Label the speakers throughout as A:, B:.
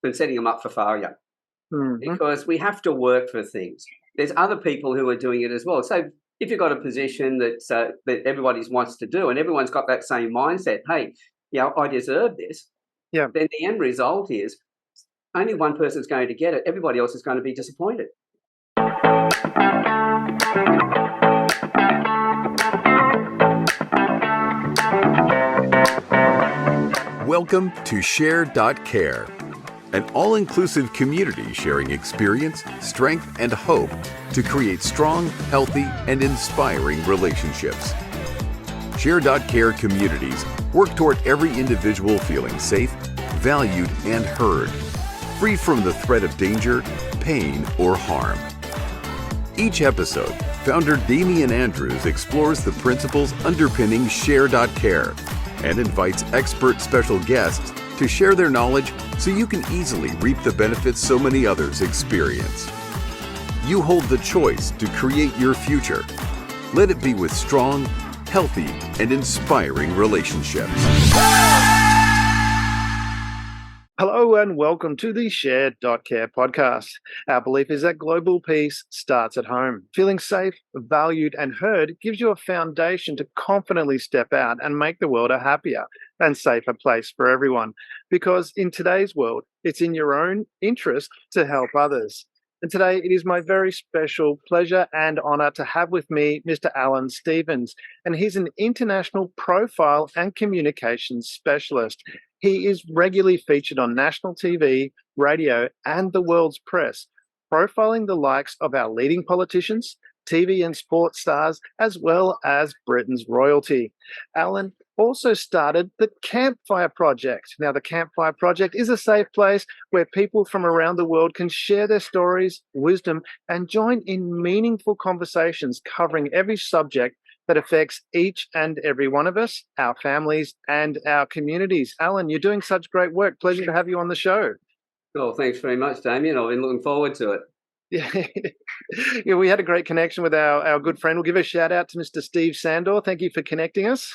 A: than setting them up for failure.
B: Mm-hmm.
A: Because we have to work for things. There's other people who are doing it as well. So if you've got a position that everybody wants to do, and everyone's got that same mindset, hey, I deserve this.
B: Yeah.
A: Then the end result is only one person's going to get it. Everybody else is going to be disappointed.
C: Welcome to Share.care, an all-inclusive community sharing experience, strength, and hope to create strong, healthy, and inspiring relationships. Share.care communities work toward every individual feeling safe, valued, and heard, free from the threat of danger, pain, or harm. Each episode, founder Damian Andrews explores the principles underpinning Share.care and invites expert special guests to share their knowledge so you can easily reap the benefits so many others experience. You hold the choice to create your future. Let it be with strong, healthy, and inspiring relationships.
B: Hello and welcome to the Share.care podcast. Our belief is that global peace starts at home. Feeling safe, valued, and heard gives you a foundation to confidently step out and make the world a happier and safer place for everyone. Because in today's world, it's in your own interest to help others. And today it is my very special pleasure and honour to have with me Mr. Alan Stevens, and he's an international profile and communications specialist. He is regularly featured on national TV, radio, and the world's press, profiling the likes of our leading politicians, TV and sports stars, as well as Britain's royalty. Alan also started the Campfire Project. Now, the Campfire Project is a safe place where people from around the world can share their stories, wisdom, and join in meaningful conversations covering every subject that affects each and every one of us, our families, and our communities. Alan, you're doing such great work. Pleasure to have you on the show.
A: Oh, thanks very much, Damien. I've been looking forward to it.
B: Yeah, we had a great connection with our good friend. We'll give a shout out to Mr. Steve Sandor. Thank you for connecting us.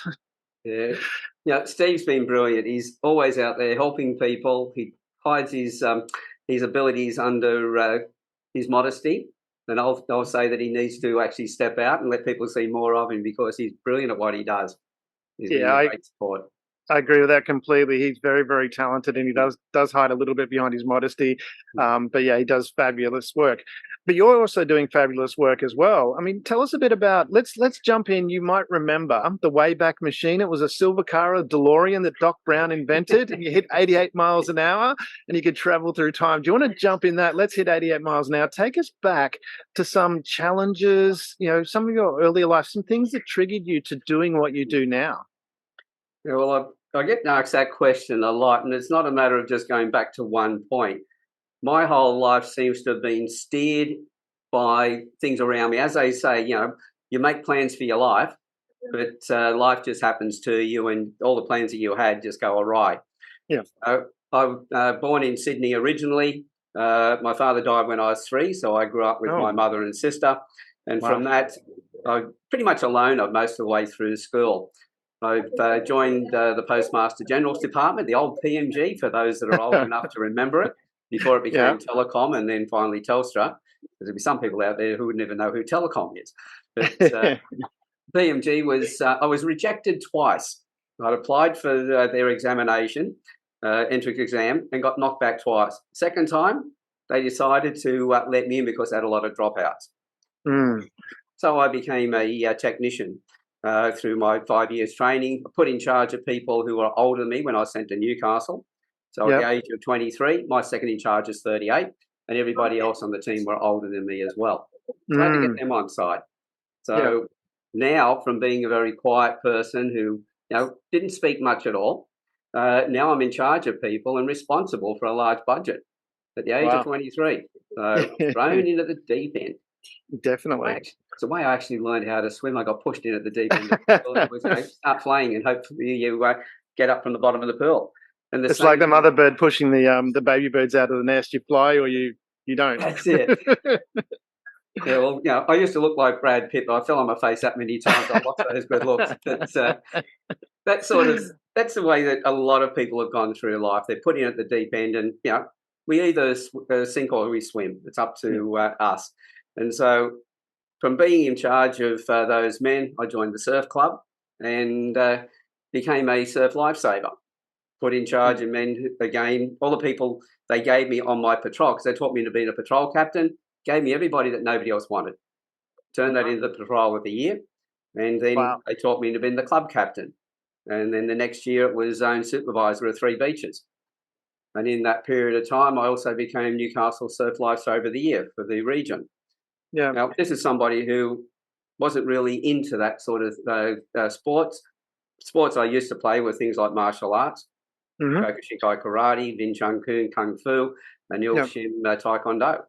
A: Yeah, Steve's been brilliant. He's always out there helping people. He hides his abilities under his modesty. And I'll say that he needs to actually step out and let people see more of him because he's brilliant at what he does. He's been a great support.
B: I agree with that completely. He's very, very talented, and he does hide a little bit behind his modesty. But yeah, he does fabulous work. But you're also doing fabulous work as well. I mean, tell us a bit about. Let's jump in. You might remember the Wayback Machine. It was a silver car, a DeLorean that Doc Brown invented, and you hit 88 miles an hour, and you could travel through time. Do you want to jump in that? Let's hit 88 miles an hour. Take us back to some challenges. Some of your earlier life, some things that triggered you to doing what you do now.
A: Yeah, well, I get asked that question a lot, and it's not a matter of just going back to one point. My whole life seems to have been steered by things around me. As they say, you make plans for your life, but life just happens to you, and all the plans that you had just go awry.
B: Yeah.
A: I was born in Sydney originally. My father died when I was 3, so I grew up with my mother and sister. And from that, I'm pretty much alone most of the way through school. I've joined the Postmaster General's Department, the old PMG, for those that are old enough to remember it, before it became Telecom and then finally Telstra. There'll be some people out there who would never know who Telecom is. But PMG was, I was rejected twice. I'd applied for their examination, entrance exam, and got knocked back twice. Second time, they decided to let me in because they had a lot of dropouts. So I became a technician. Through my 5 years training, put in charge of people who were older than me when I was sent to Newcastle. So at the age of 23, my second in charge is 38, and everybody else on the team were older than me as well. So I had to get them on side. So now, from being a very quiet person who didn't speak much at all, now I'm in charge of people and responsible for a large budget at the age of 23. So thrown into the deep end.
B: Definitely.
A: It's the way I actually learned how to swim. I got pushed in at the deep end of the pool. It was, start playing and hopefully you get up from the bottom of the pool. And it's like the
B: mother bird pushing the baby birds out of the nest. You fly or you don't.
A: That's it. Yeah, well, I used to look like Brad Pitt, but I fell on my face that many times. I lost those good looks. But that's the way that a lot of people have gone through life. They're put in at the deep end, and we either sink or we swim. It's up to us. And so from being in charge of those men, I joined the surf club and became a surf lifesaver. Put in charge of men, again, all the people they gave me on my patrol, because they taught me to be a patrol captain, gave me everybody that nobody else wanted. Turned that into the patrol of the year. And then they taught me to be the club captain. And then the next year it was zone supervisor of 3 beaches. And in that period of time, I also became Newcastle Surf Lifesaver of the Year for the region.
B: Yeah.
A: Now, this is somebody who wasn't really into that sort of sports. Sports I used to play were things like martial arts, Kyokushinkai karate, Wing Chun Kung Fu, and Shin Taekwondo.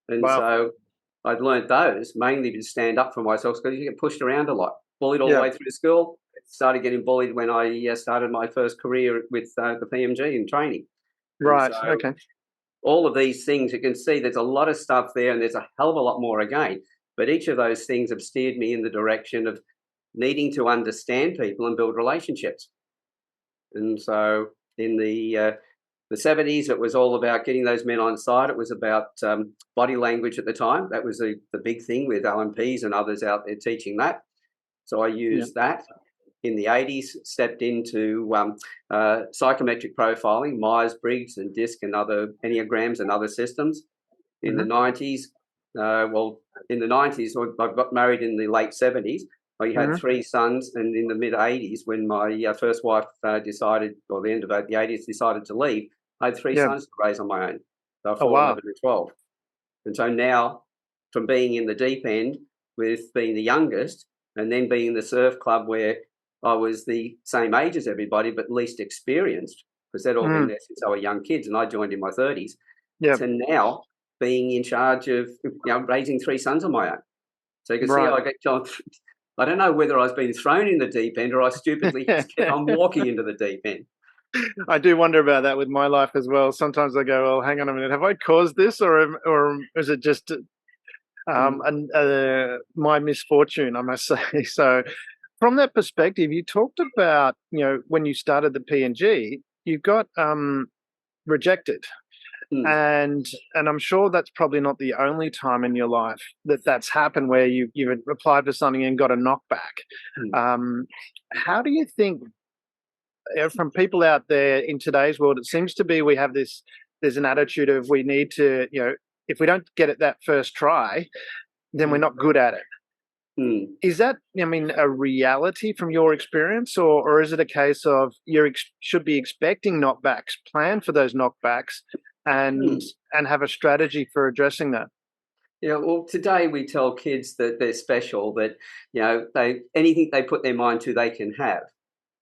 A: And so I'd learnt those mainly to stand up for myself because you get pushed around a lot. Bullied all the way through school. Started getting bullied when I started my first career with the PMG in training.
B: Right,
A: so
B: okay.
A: All of these things, you can see there's a lot of stuff there and there's a hell of a lot more again. But each of those things have steered me in the direction of needing to understand people and build relationships. And so in the 70s, it was all about getting those men on side. It was about body language at the time. That was the big thing with LMPs and others out there teaching that. So I used that. In the 80s, stepped into psychometric profiling, Myers-Briggs and DISC and other Enneagrams and other systems. In the 90s, I got married in the late 70s. I had 3 sons, and in the mid-80s, when my first wife decided, or the end of the 80s, decided to leave, I had 3 sons to raise on my own. So 4, 11 and 12. And so now, from being in the deep end with being the youngest, and then being in the surf club where I was the same age as everybody, but least experienced, because they'd all been there since they were young kids, and I joined in my 30s, to now being in charge of raising 3 sons on my own. So you can see I don't know whether I was being thrown in the deep end or I stupidly just kept on walking into the deep end.
B: I do wonder about that with my life as well. Sometimes I go, well, hang on a minute, have I caused this or is it just my misfortune, I must say. So from that perspective, you talked about, when you started the PNG, you got rejected. And I'm sure that's probably not the only time in your life that's happened where you've applied for something and got a knockback. How do you think, from people out there in today's world, it seems to be there's an attitude of we need to, if we don't get it that first try, then we're not good at it. Is that, a reality from your experience, or is it a case of you should be expecting knockbacks, plan for those knockbacks, and have a strategy for addressing that?
A: Well, today we tell kids that they're special, that anything they put their mind to, they can have,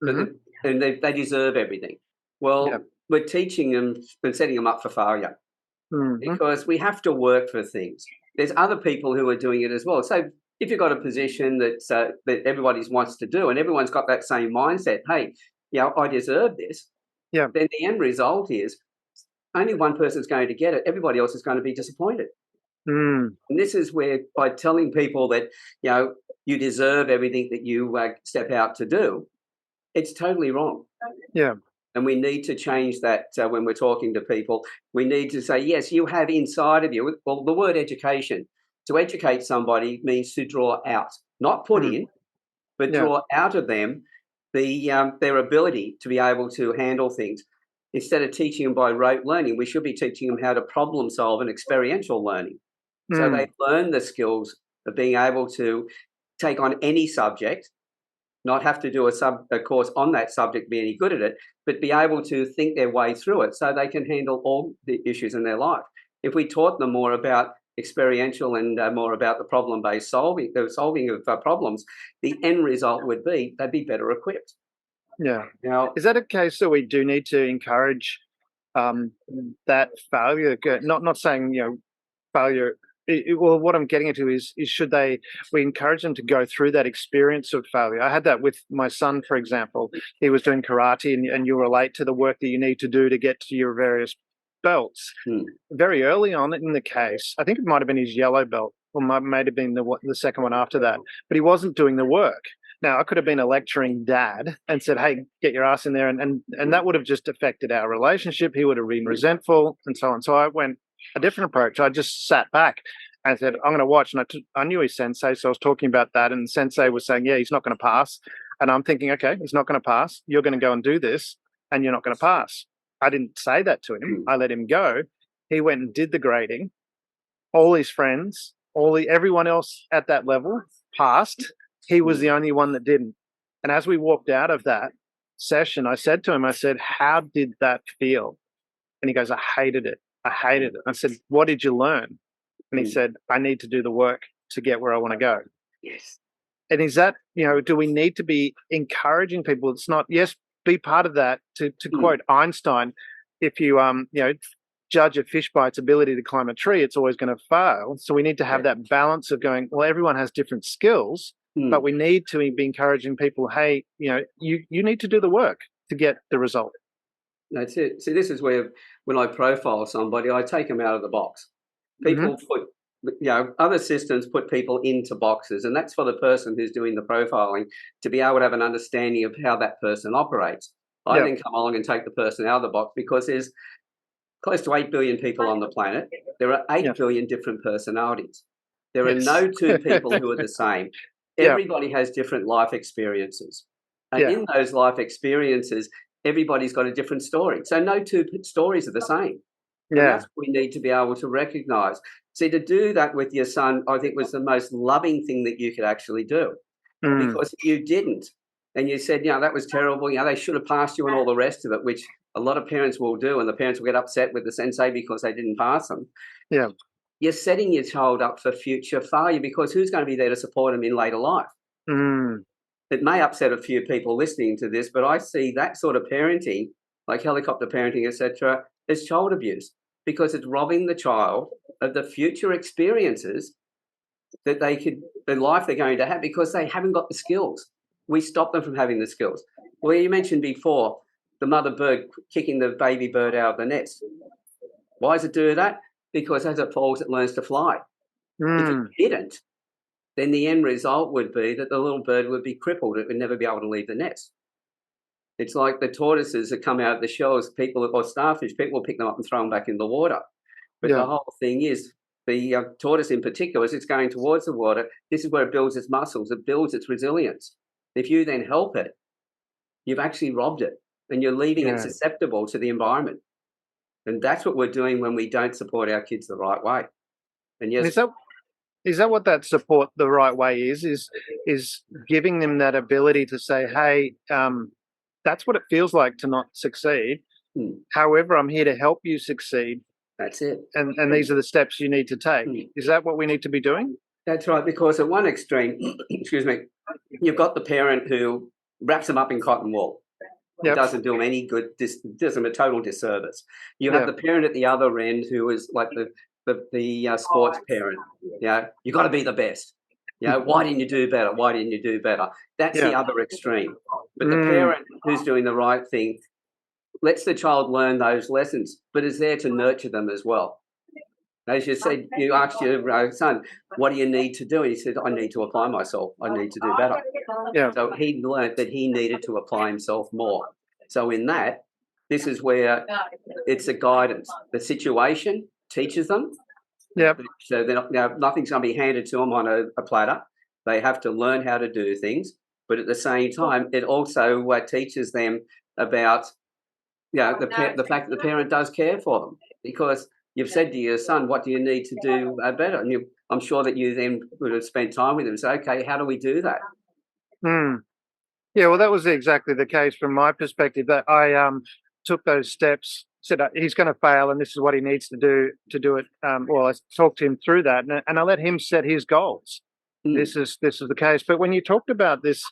A: and they deserve everything. Well, we're teaching them and setting them up for failure because we have to work for things. There's other people who are doing it as well. So if you've got a position that everybody wants to do and everyone's got that same mindset, hey, I deserve this, then the end result is only one person's going to get it. Everybody else is going to be disappointed. And this is where, by telling people that, you deserve everything that you step out to do, it's totally wrong.
B: Yeah.
A: And we need to change that when we're talking to people. We need to say, yes, you have inside of you. Well, the word education, to educate somebody means to draw out, not put in, but draw out of them their ability to be able to handle things. Instead of teaching them by rote learning, we should be teaching them how to problem solve and experiential learning. So they learn the skills of being able to take on any subject, not have to do a course on that subject, be any good at it, but be able to think their way through it so they can handle all the issues in their life. If we taught them more about experiential and more about the problem-based solving of problems, the end result would be they'd be better equipped.
B: Yeah.
A: Now,
B: is that a case that we do need to encourage that failure? Not saying failure. Well, what I'm getting into is should we encourage them to go through that experience of failure? I had that with my son, for example. He was doing karate, and you relate to the work that you need to do to get to your various belts. Very early on in the case, I think it might have been his yellow belt, or might have been the second one after that, but he wasn't doing the work. Now, I could have been a lecturing dad and said, hey, get your ass in there. And that would have just affected our relationship. He would have been resentful and so on. So I went a different approach. I just sat back and said, I'm going to watch. And I knew his sensei, so I was talking about that. And the sensei was saying, yeah, he's not going to pass. And I'm thinking, okay, he's not going to pass. You're going to go and do this, and you're not going to pass. I didn't say that to him. I let him go. He went and did the grading. All his friends, everyone else at that level passed. He was the only one that didn't. And as we walked out of that session, I said to him, how did that feel? And he goes, I hated it. I hated it. I said, what did you learn? And he said, I need to do the work to get where I want to go.
A: Yes.
B: And is that, do we need to be encouraging people? It's not, yes, be part of that. To quote Einstein, if you, judge a fish by its ability to climb a tree, it's always going to fail. So we need to have that balance of going, well, everyone has different skills, but we need to be encouraging people, hey, you need to do the work to get the result.
A: That's it. See, this is where when I profile somebody, I take them out of the box. People put, other systems put people into boxes, and that's for the person who's doing the profiling to be able to have an understanding of how that person operates. I then come along and take the person out of the box because there's close to 8 billion people on the planet. There are 8 billion different personalities. There are no two people who are the same. Everybody has different life experiences. And in those life experiences, everybody's got a different story. So no two stories are the same. And that's what we need to be able to recognize. See, to do that with your son, I think was the most loving thing that you could actually do. Because you didn't. And you said, that was terrible. They should have passed you and all the rest of it, which a lot of parents will do. And the parents will get upset with the sensei because they didn't pass them. Yeah. You're setting your child up for future failure because who's going to be there to support them in later life? It may upset a few people listening to this, but I see that sort of parenting, like helicopter parenting, etc., as child abuse because it's robbing the child of the future experiences that the life they're going to have because they haven't got the skills. We stop them from having the skills. Well, you mentioned before the mother bird kicking the baby bird out of the nest. Why does it do that? Because as it falls, it learns to fly. If it didn't, then the end result would be that the little bird would be crippled. It would never be able to leave the nest. It's like the tortoises that come out of the shells, or starfish, people will pick them up and throw them back in the water. But the whole thing is, the tortoise in particular, as it's going towards the water, this is where it builds its muscles, it builds its resilience. If you then help it, you've actually robbed it and you're leaving it susceptible to the environment. And that's what we're doing when we don't support our kids the right way. And yes,
B: is that what that support the right way is giving them that ability to say, hey, that's what it feels like to not succeed. However, I'm here to help you succeed.
A: That's it.
B: And these are the steps you need to take. Is that what we need to be doing?
A: That's right, because at one extreme, excuse me, you've got the parent who wraps them up in cotton wool. It doesn't do them any good, does them a total disservice. You have the parent at the other end who is like the sports parent. You've got to be the best. Why didn't you do better? Why didn't you do better? That's the other extreme. But the parent who's doing the right thing lets the child learn those lessons, but is there to nurture them as well. As you said, you asked your son, what do you need to do? And he said, I need to apply myself. I need to do better. So he learned that he needed to apply himself more. So in that, this is where it's a guidance. The situation teaches them. So nothing's going to be handed to them on a platter. They have to learn how to do things. But at the same time, it also teaches them about the fact that the parent does care for them, because you've said to your son, what do you need to do better? And I'm sure that you then would have spent time with him and say, okay, how do we do that?
B: Yeah, well, that was exactly the case from my perspective, that I took those steps, said he's going to fail and this is what he needs to do it. Well, I talked to him through that and I let him set his goals. This is the case. But when you talked about this,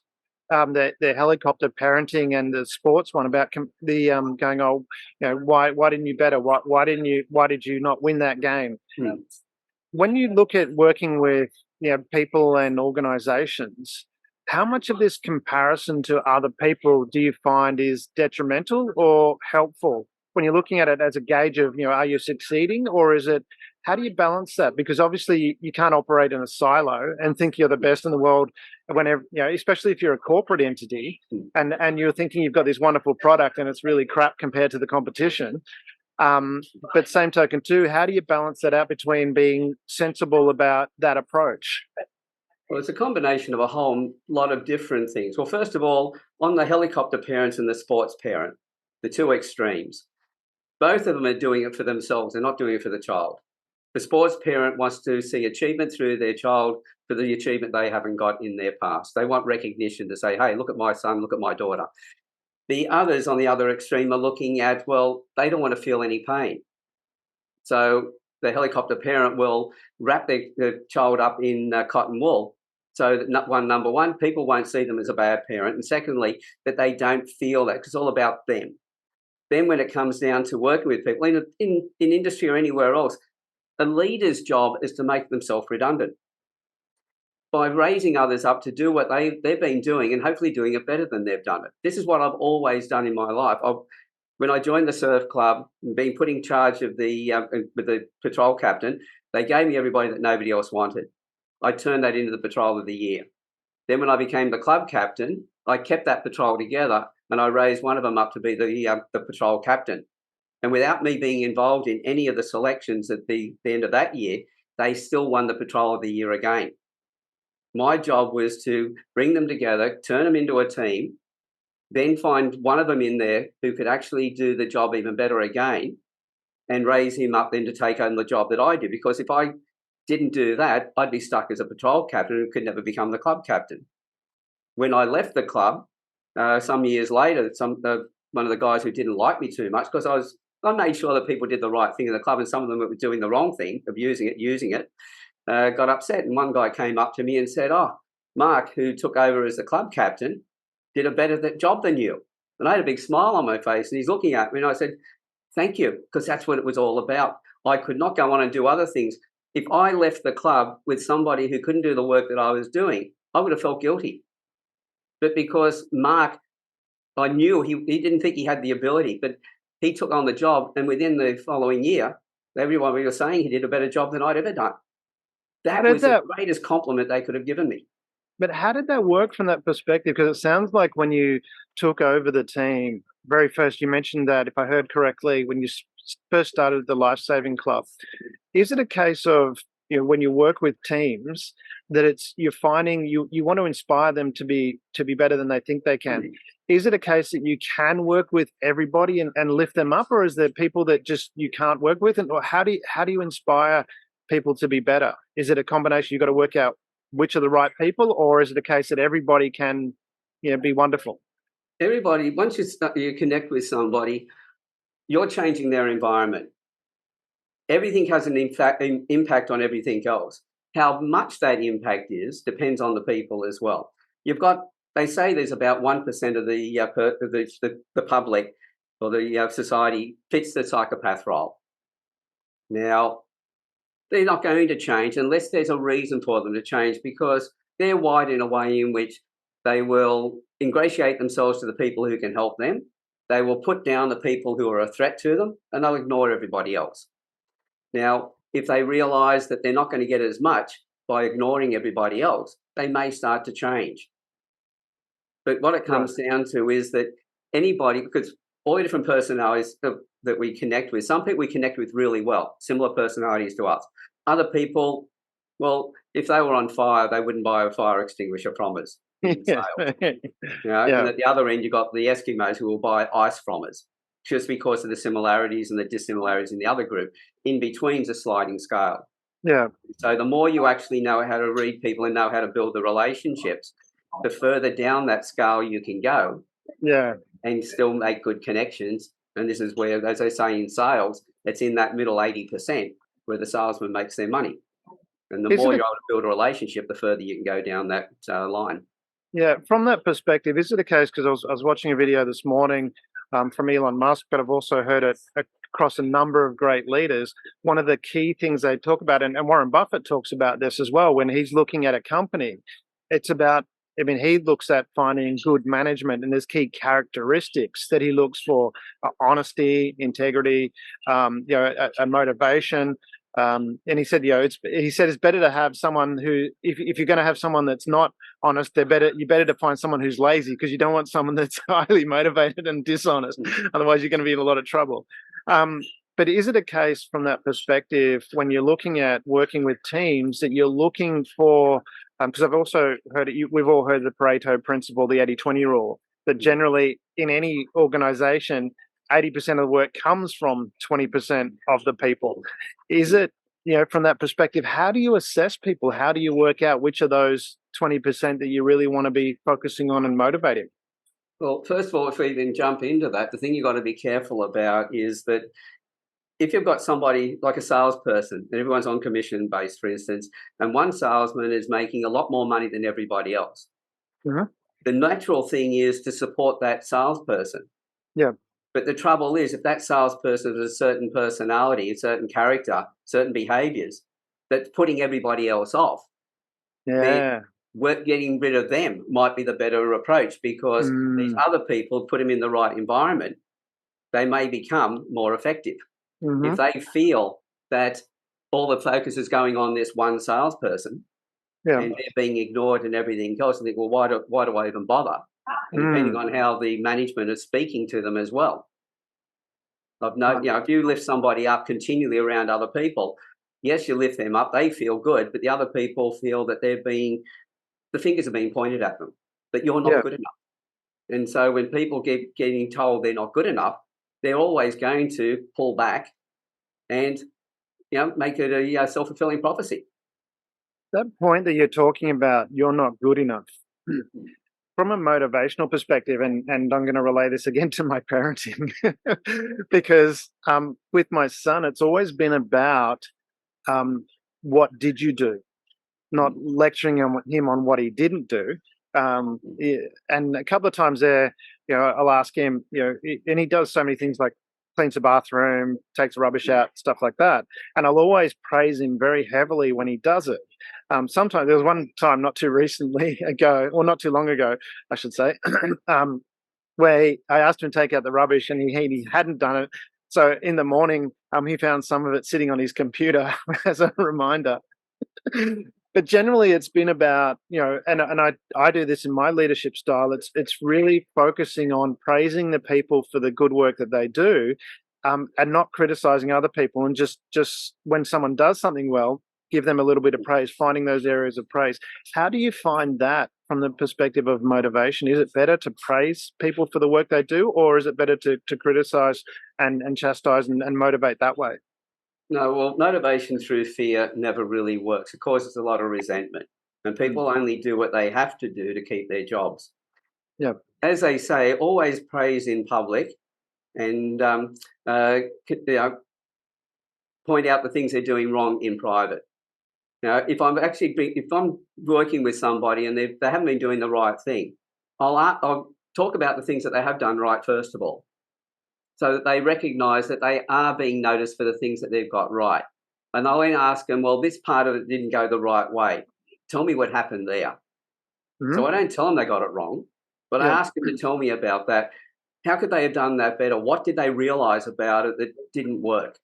B: the helicopter parenting and the sports one about the going, why didn't you better? Why did you not win that game? When you look at working with people and organizations, how much of this comparison to other people do you find is detrimental or helpful when you're looking at it as a gauge of, are you succeeding, or is it, how do you balance that? Because obviously you can't operate in a silo and think you're the best in the world whenever, especially if you're a corporate entity and you're thinking you've got this wonderful product and it's really crap compared to the competition. But same token too, how do you balance that out between being sensible about that approach?
A: Well, it's a combination of a whole lot of different things. Well, first of all, on the helicopter parents and the sports parent, the two extremes, both of them are doing it for themselves. They're not doing it for the child. The sports parent wants to see achievement through their child for the achievement they haven't got in their past. They want recognition to say, hey, look at my son, look at my daughter. The others on the other extreme are looking at, well, they don't want to feel any pain. So the helicopter parent will wrap the child up in cotton wool. So that number one, people won't see them as a bad parent. And secondly, that they don't feel that, because it's all about them. Then when it comes down to working with people in industry or anywhere else, a leader's job is to make themselves redundant by raising others up to do what they've been doing and hopefully doing it better than they've done it. This is what I've always done in my life. When I joined the surf club and being put in charge of with the patrol captain, they gave me everybody that nobody else wanted. I turned that into the patrol of the year. Then when I became the club captain, I kept that patrol together and I raised one of them up to be the patrol captain. And without me being involved in any of the selections at the end of that year, they still won the patrol of the year again. My job was to bring them together, turn them into a team, then find one of them in there who could actually do the job even better again and raise him up then to take on the job that I did. Because if I didn't do that, I'd be stuck as a patrol captain and could never become the club captain. When I left the club, some years later, one of the guys who didn't like me too much, because I made sure that people did the right thing in the club and some of them were doing the wrong thing, abusing it, using it, got upset. And one guy came up to me and said, oh, Mark, who took over as the club captain, did a better job than you. And I had a big smile on my face and he's looking at me and I said, thank you, because that's what it was all about. I could not go on and do other things. If I left the club with somebody who couldn't do the work that I was doing, I would have felt guilty. But because Mark, I knew he didn't think he had the ability, but he took on the job, and within the following year, everyone was saying he did a better job than I'd ever done. That was the greatest compliment they could have given me.
B: But how did that work from that perspective? Because it sounds like when you took over the team, very first, you mentioned that, if I heard correctly, when you first started the Life Saving Club, is it a case of, when you work with teams, that you're finding you want to inspire them to be better than they think they can? Mm-hmm. Is it a case that you can work with everybody and lift them up, or is there people that just you can't work with? Or how do you inspire people to be better? Is it a combination? You've got to work out which are the right people, or is it a case that everybody can, be wonderful?
A: Everybody, once you connect with somebody, you're changing their environment. Everything has an impact on everything else. How much that impact is depends on the people as well. They say there's about 1% of the public or the society fits the psychopath role. Now, they're not going to change unless there's a reason for them to change, because they're wired in a way in which they will ingratiate themselves to the people who can help them. They will put down the people who are a threat to them, and they'll ignore everybody else. Now, if they realise that they're not going to get as much by ignoring everybody else, they may start to change. But what it comes down to is that anybody, because all the different personalities that we connect with, some people we connect with really well, similar personalities to us. Other people, well, if they were on fire, they wouldn't buy a fire extinguisher from us. And at the other end, you've got the Eskimos who will buy ice from us, just because of the similarities and the dissimilarities in the other group. In between's a sliding scale. Yeah. So the more you actually know how to read people and know how to build the relationships, the further down that scale you can go. Yeah. And still make good connections. And this is where, as they say in sales, it's in that middle 80% where the salesman makes their money. And the more you're able to build a relationship, the further you can go down that line.
B: Yeah. From that perspective, is it a case, because I was watching a video this morning from Elon Musk, but I've also heard it across a number of great leaders. One of the key things they talk about, and Warren Buffett talks about this as well, when he's looking at a company, it's about, he looks at finding good management, and there's key characteristics that he looks for: honesty, integrity, a motivation, And he said, it's better to have someone who, if you're going to have someone that's not honest, you're better to find someone who's lazy, because you don't want someone that's highly motivated and dishonest. Otherwise, you're going to be in a lot of trouble. But is it a case from that perspective, when you're looking at working with teams, that you're looking for, because I've also heard we've all heard the Pareto principle, the 80-20 rule, that generally in any organization, 80% of the work comes from 20% of the people. Is it, from that perspective, how do you assess people? How do you work out which of those 20% that you really want to be focusing on and motivating?
A: Well, first of all, if we even jump into that, the thing you've got to be careful about is that if you've got somebody like a salesperson, and everyone's on commission based, for instance, and one salesman is making a lot more money than everybody else, the natural thing is to support that salesperson.
B: Yeah.
A: But the trouble is, if that salesperson has a certain personality, a certain character, certain behaviours, that's putting everybody else off, then getting rid of them might be the better approach, because these other people, put them in the right environment, they may become more effective. If they feel that all the focus is going on this one salesperson and they're being ignored and everything else, and think, well, why do I even bother? And depending on how the management is speaking to them as well. If you lift somebody up continually around other people, yes, you lift them up, they feel good, but the other people feel that the fingers are being pointed at them, that you're not good enough. And so when people getting told they're not good enough, they're always going to pull back and make it a self-fulfilling prophecy.
B: That point that you're talking about, you're not good enough, from a motivational perspective, and I'm going to relay this again to my parenting, because with my son, it's always been about what did you do, not lecturing him on what he didn't do. And a couple of times there, I'll ask him, and he does so many things like cleans the bathroom, takes the rubbish out, stuff like that. And I'll always praise him very heavily when he does it. Sometimes, there was one time not too long ago, I should say, where I asked him to take out the rubbish and he hadn't done it. So in the morning, he found some of it sitting on his computer as a reminder. But generally, it's been about, and I do this in my leadership style. It's really focusing on praising the people for the good work that they do, and not criticizing other people. And just when someone does something well, give them a little bit of praise, finding those areas of praise. How do you find that from the perspective of motivation? Is it better to praise people for the work they do, or is it better to criticize and chastise and motivate that way?
A: No, well, motivation through fear never really works. It causes a lot of resentment, and people only do what they have to do to keep their jobs.
B: Yeah. As
A: they say, always praise in public and point out the things they're doing wrong in private. If I'm working with somebody and they haven't been doing the right thing, I'll talk about the things that they have done right first of all, so that they recognise that they are being noticed for the things that they've got right. And I'll then ask them, well, this part of it didn't go the right way. Tell me what happened there. So I don't tell them they got it wrong, but I ask them to tell me about that. How could they have done that better? What did they realise about it that didn't work?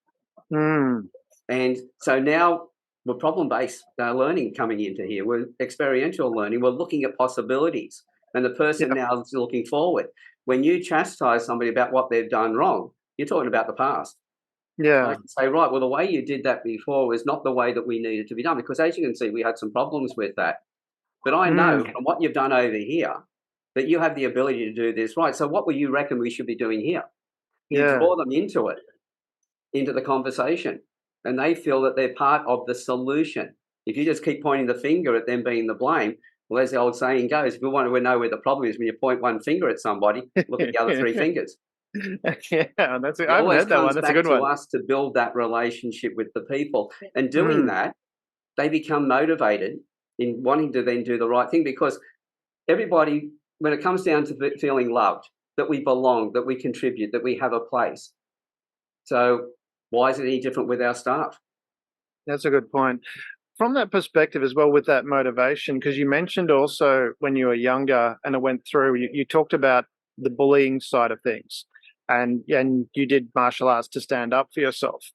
A: And so now we're problem-based learning coming into here. We're experiential learning. We're looking at possibilities. And the person now is looking forward. When you chastise somebody about what they've done wrong, you're talking about the past.
B: Yeah.
A: I can say, right, well, the way you did that before was not the way that we needed to be done, because as you can see, we had some problems with that. But I know from what you've done over here that you have the ability to do this right. So what would you reckon we should be doing here? You draw them into it, into the conversation, and they feel that they're part of the solution. If you just keep pointing the finger at them being the blame, well, as the old saying goes, if you want to know where the problem is, when you point one finger at somebody, look at the other three fingers.
B: Yeah, that's it. I haven't heard that one. That's a good one.
A: It always comes back to us to build that relationship with the people. And doing that, they become motivated in wanting to then do the right thing, because everybody, when it comes down to feeling loved, that we belong, that we contribute, that we have a place. So why is it any different with our staff?
B: That's a good point. From that perspective as well, with that motivation, because you mentioned also when you were younger and it went through, you talked about the bullying side of things, and you did martial arts to stand up for yourself.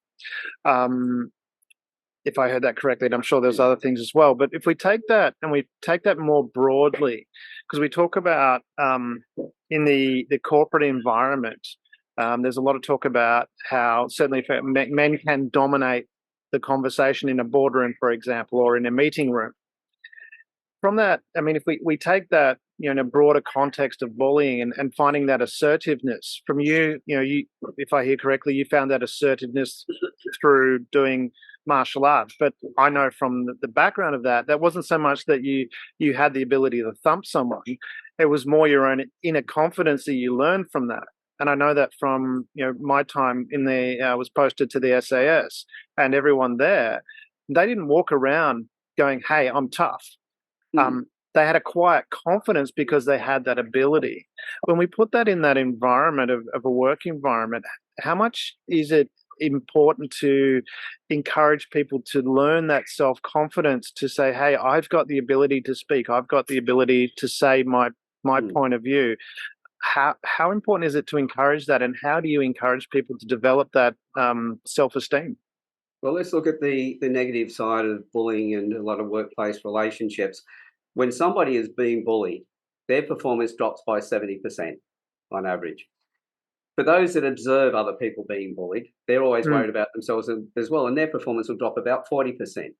B: if I heard that correctly, and I'm sure there's other things as well. But if we take that and we take that more broadly, because we talk about in the corporate environment, there's a lot of talk about how certainly men can dominate the conversation in a boardroom, for example, or in a meeting room. From that, I mean, if we take that, in a broader context of bullying and finding that assertiveness from you, if I hear correctly, you found that assertiveness through doing martial arts. But I know from the background of that wasn't so much that you had the ability to thump someone. It was more your own inner confidence that you learned from that. And I know that from, my time in I was posted to the SAS, and everyone there, they didn't walk around going, "Hey, I'm tough." They had a quiet confidence because they had that ability. When we put that in that environment of a work environment, how much is it important to encourage people to learn that self-confidence to say, "Hey, I've got the ability to speak. I've got the ability to say my point of view." How important is it to encourage that, and how do you encourage people to develop that self-esteem?
A: Well, let's look at the negative side of bullying and a lot of workplace relationships. When somebody is being bullied, their performance drops by 70% on average. For those that observe other people being bullied, they're always worried about themselves as well, and their performance will drop about 40%.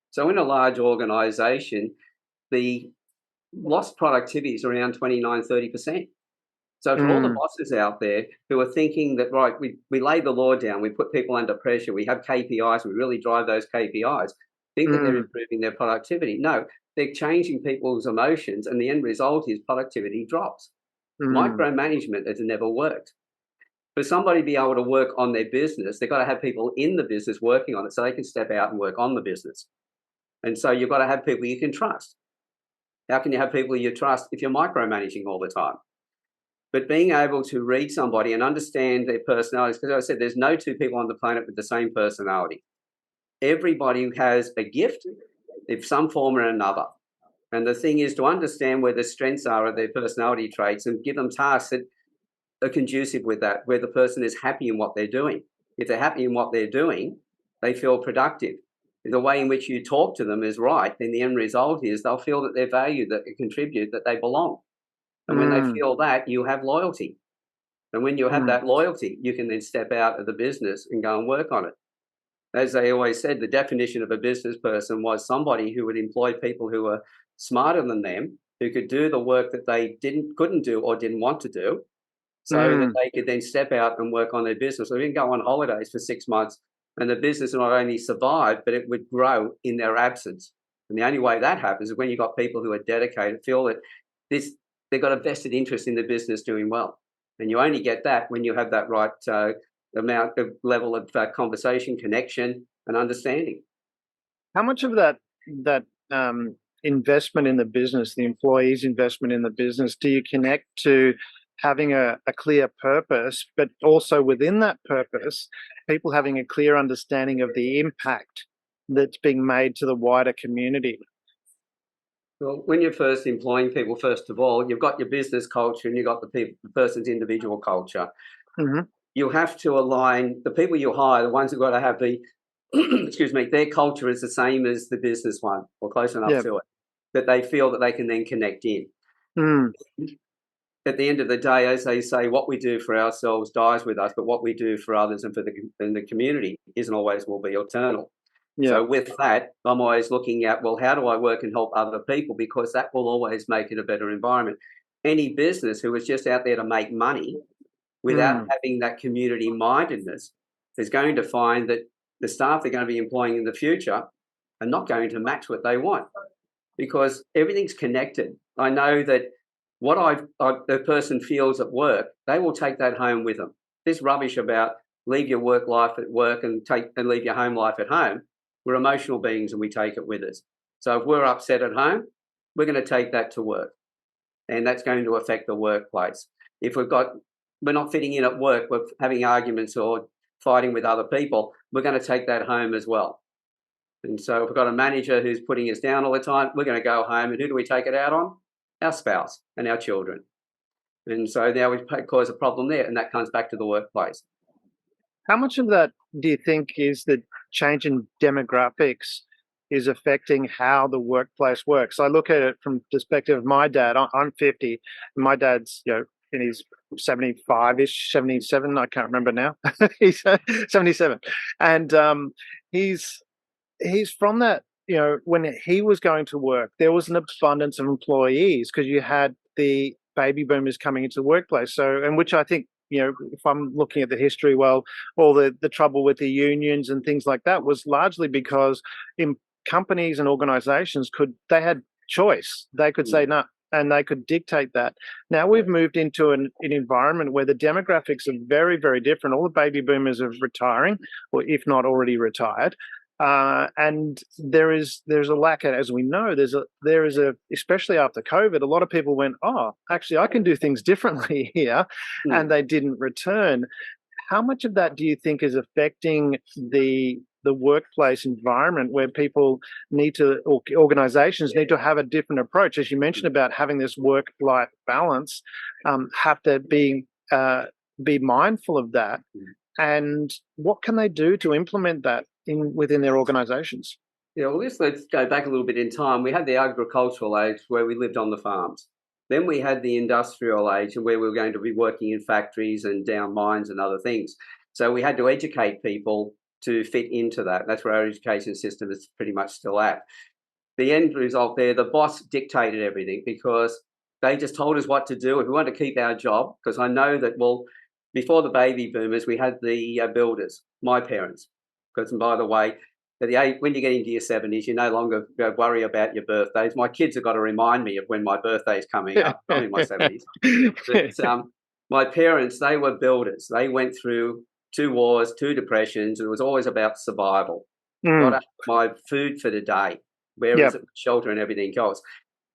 A: So in a large organisation, the lost productivity is around 29-30%. So for all the bosses out there who are thinking that, right, we lay the law down, we put people under pressure, we have KPIs, we really drive those KPIs, think that they're improving their productivity. No, they're changing people's emotions, and the end result is productivity drops. Micromanagement has never worked. For somebody to be able to work on their business, they've got to have people in the business working on it so they can step out and work on the business. And so you've got to have people you can trust. How can you have people you trust if you're micromanaging all the time? But being able to read somebody and understand their personalities, because as I said, there's no two people on the planet with the same personality. Everybody has a gift in some form or another. And the thing is to understand where the strengths are of their personality traits and give them tasks that are conducive with that, where the person is happy in what they're doing. If they're happy in what they're doing, they feel productive. If the way in which you talk to them is right, then the end result is they'll feel that they're valued, that they contribute, that they belong. And when they feel that, you have loyalty. And when you have that loyalty, you can then step out of the business and go and work on it. As they always said, the definition of a business person was somebody who would employ people who were smarter than them, who could do the work that they couldn't do or didn't want to do, so that they could then step out and work on their business. So they didn't go on holidays for 6 months, and the business not only survived, but it would grow in their absence. And the only way that happens is when you've got people who are dedicated, feel that they've got a vested interest in the business doing well. And you only get that when you have that right amount of level of conversation, connection, and understanding.
B: How much of that investment in the business, the employee's investment in the business, do you connect to having a clear purpose, but also within that purpose, people having a clear understanding of the impact that's being made to the wider community?
A: Well, when you're first employing people, first of all, you've got your business culture and you've got the person's individual culture. You have to align the people you hire, the ones who've got to have the, excuse me, their culture is the same as the business one or close enough to it, that they feel that they can then connect in. At the end of the day, as they say, what we do for ourselves dies with us, but what we do for others and for the community isn't always will be eternal. So with that, I'm always looking at, well, how do I work and help other people? Because that will always make it a better environment. Any business who is just out there to make money without having that community mindedness is going to find that the staff they're going to be employing in the future are not going to match what they want, because everything's connected. I know that what the person feels at work, they will take that home with them. This rubbish about leave your work life at work and leave your home life at home. We're emotional beings and we take it with us. So if we're upset at home, we're going to take that to work, and that's going to affect the workplace. If we're not fitting in at work, we're having arguments or fighting with other people, we're going to take that home as well. And so if we've got a manager who's putting us down all the time, we're going to go home, and who do we take it out on? Our spouse and our children. And so now we cause a problem there, and that comes back to the workplace.
B: How much of that do you think is the change in demographics is affecting how the workplace works? I look at it from the perspective of my dad. I'm 50. And my dad's, in his 75-ish, 77. I can't remember now. He's 77. And he's from that, when he was going to work, there was an abundance of employees because you had the baby boomers coming into the workplace. So, and which I think, if I'm looking at the history, well, all the trouble with the unions and things like that was largely because in companies and organizations they had choice. They could say no, and they could dictate that. Now we've moved into an environment where the demographics are very, very different. All the baby boomers are retiring, or if not already retired. And there's a lack of, as we know, there is a especially after COVID, a lot of people went, oh, actually I can do things differently here, and they didn't return. How much of that do you think is affecting the workplace environment where people need to, or organizations need to have a different approach, as you mentioned about having this work-life balance, have to be mindful of that, and what can they do to implement that within their organizations?
A: Yeah, well, let's go back a little bit in time. We had the agricultural age where we lived on the farms. Then we had the industrial age and where we were going to be working in factories and down mines and other things. So we had to educate people to fit into that. That's where our education system is pretty much still at. The end result there, the boss dictated everything because they just told us what to do. If we wanted to keep our job, because I know that, well, before the baby boomers, we had the builders, my parents. Because, and by the way, at the age, when you get into your 70s, you no longer worry about your birthdays. My kids have got to remind me of when my birthday is coming up. I'm in my 70s. But my parents, they were builders. They went through 2 wars, 2 depressions, and it was always about survival. Got my food for the day. Where is it? Shelter and everything else.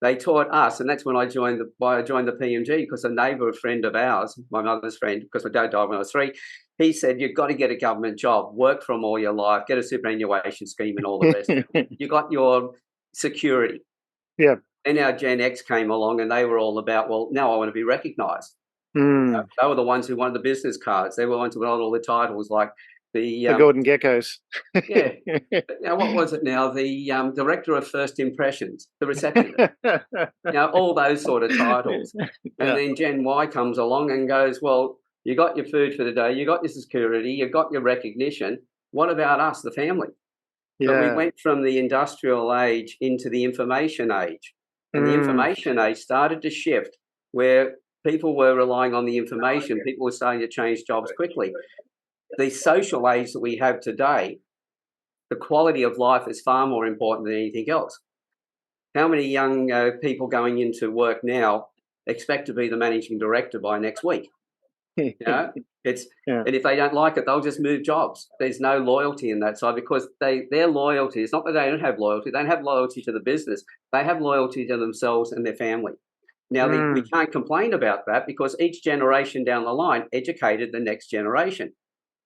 A: They taught us, and that's when I joined the PMG, because a neighbour, friend of ours, my mother's friend, because my dad died when I was 3, he said, you've got to get a government job, work from all your life, get a superannuation scheme and all the rest. You got your security.
B: Yeah.
A: Then our Gen X came along and they were all about, well, now I want to be recognised. They were the ones who wanted the business cards. They were the ones who wanted all the titles, like the
B: golden geckos.
A: Yeah. Now, what was it now? The director of first impressions, the receptionist. Now, all those sort of titles. And then Gen Y comes along and goes, well, you got your food for the day, you got your security, you got your recognition. What about us, the family? But we went from the industrial age into the information age. And the information age started to shift where people were relying on the information. People were starting to change jobs quickly. The social age that we have today, the quality of life is far more important than anything else. How many young people going into work now expect to be the managing director by next week? And if they don't like it, they'll just move jobs. There's no loyalty in that side because their loyalty is not that they don't have loyalty. They don't have loyalty to the business. They have loyalty to themselves and their family. Now, we can't complain about that because each generation down the line educated the next generation.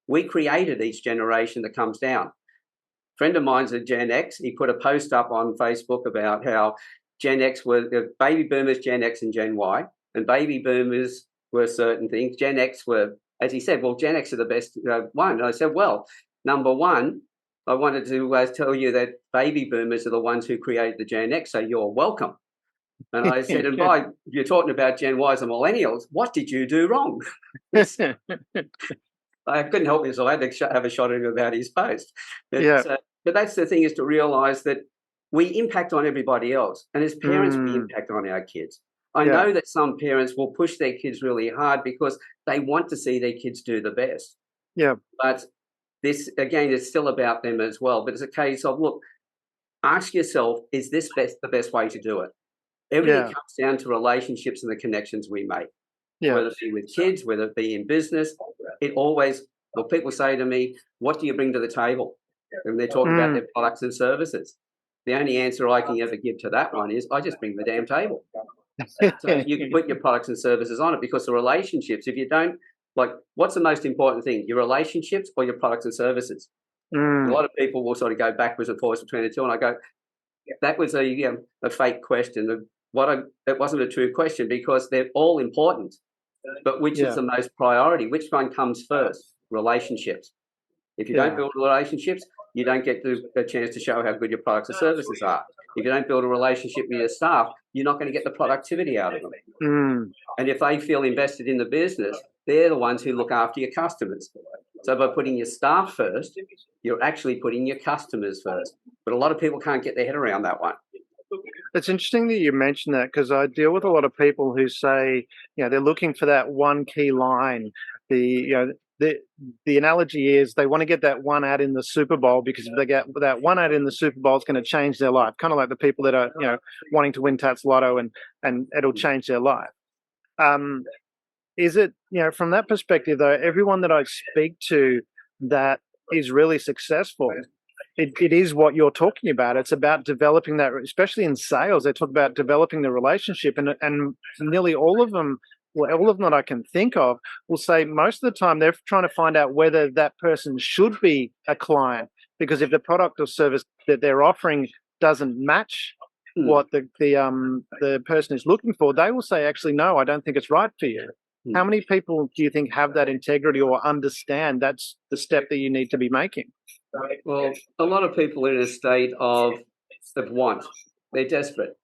A: We created each generation that comes down. A friend of mine's a Gen X. He put a post up on Facebook about how Gen X were baby boomers, Gen X and Gen Y, and baby boomers were certain things. Gen X were, as he said, well, Gen X are the best one. And I said, well, number one, I wanted to tell you that baby boomers are the ones who created the Gen X, so you're welcome. And I said, and by you're talking about Gen Ys and millennials, what did you do wrong? I couldn't help myself. I had to have a shot at him about his post. But that's the thing, is to realise that we impact on everybody else. And as parents, we impact on our kids. I know that some parents will push their kids really hard because they want to see their kids do the best. Yeah. But this, again, is still about them as well. But it's a case of, look, ask yourself, is this the best way to do it? Everything comes down to relationships and the connections we make. Whether it be with kids, whether it be in business, it always, well, people say to me, what do you bring to the table? And they're talking about their products and services. The only answer I can ever give to that one is, I just bring the damn table. So you can put your products and services on it, because the relationships, if you don't, like, what's the most important thing, your relationships or your products and services? A lot of people will sort of go backwards and forwards between the two, and I go, that was a fake question. It wasn't a true question, because they're all important, but which is the most priority? Which one comes first? Relationships. If you don't build relationships, you don't get the chance to show how good your products or services are. If you don't build a relationship with your staff, you're not going to get the productivity out of them. And if they feel invested in the business, they're the ones who look after your customers. So by putting your staff first, you're actually putting your customers first. But a lot of people can't get their head around that one.
B: It's interesting that you mentioned that, because I deal with a lot of people who say, they're looking for that one key line. The analogy is they want to get that one ad in the Super Bowl, because if they get that one ad in the Super Bowl, it's going to change their life. Kind of like the people that are, wanting to win Tats Lotto and it'll change their life. Is it, from that perspective though, everyone that I speak to that is really successful, it is what you're talking about. It's about developing that, especially in sales. They talk about developing the relationship, and nearly all of them, all of them that I can think of, will say most of the time they're trying to find out whether that person should be a client, because if the product or service that they're offering doesn't match what the person is looking for, they will say, actually, no, I don't think it's right for you. How many people do you think have that integrity or understand that's the step that you need to be making?
A: Well, a lot of people are in a state of want. They're desperate.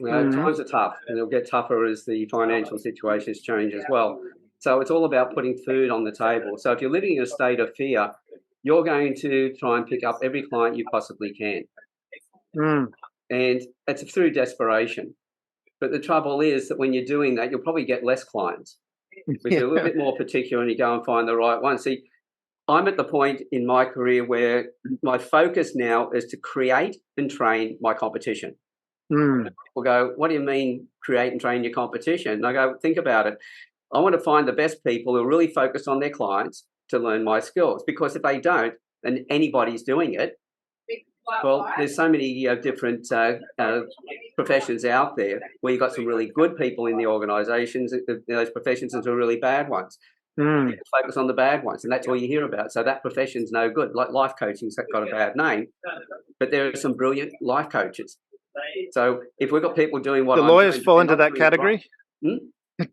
A: Times are tough, and they'll get tougher as the financial situations change as well. So it's all about putting food on the table. So if you're living in a state of fear, you're going to try and pick up every client you possibly can. And it's through desperation. But the trouble is that when you're doing that, you'll probably get less clients. If you're a little bit more particular and you go and find the right one. See, I'm at the point in my career where my focus now is to create and train my competition. People go, what do you mean create and train your competition? And I go, think about it. I want to find the best people who are really focused on their clients to learn my skills. Because if they don't, and anybody's doing it, well, there's so many different professions out there where you've got some really good people in the organisations, those professions, and some really bad ones. Focus on the bad ones, and that's all you hear about. So that profession's no good. Like life coaching's got a bad name, but there are some brilliant life coaches. So if we've got people doing what
B: the lawyers fall into that category.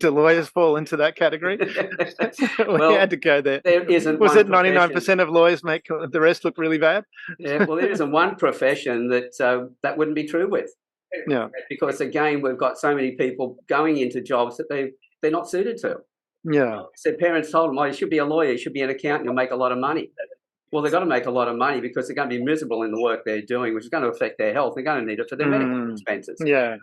B: Do lawyers fall into that category? We had to go there.
A: There isn't.
B: Was it 99% of lawyers make the rest look really bad?
A: Yeah, well, there isn't one profession that that wouldn't be true with.
B: Yeah,
A: because again, we've got so many people going into jobs that they're not suited to.
B: Yeah.
A: So parents told them, "Oh, you should be a lawyer, you should be an accountant, you'll make a lot of money." Well, they've got to make a lot of money because they're going to be miserable in the work they're doing, which is going to affect their health. They're going to need it for their medical expenses.
B: Yeah.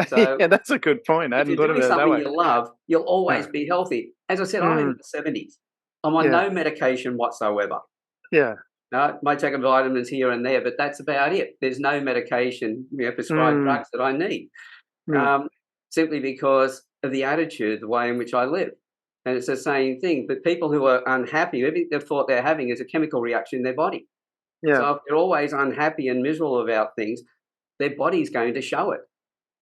A: So
B: yeah, that's a good point.
A: If you're doing something you love, you'll always be healthy. As I said, I'm in the 70s. I'm on no medication whatsoever.
B: Yeah.
A: No, might take vitamins here and there, but that's about it. There's no medication, prescribed drugs that I need, simply because of the attitude, the way in which I live. And it's the same thing. But people who are unhappy, every thought they're having is a chemical reaction in their body.
B: Yeah.
A: So if they're always unhappy and miserable about things, their body's going to show it.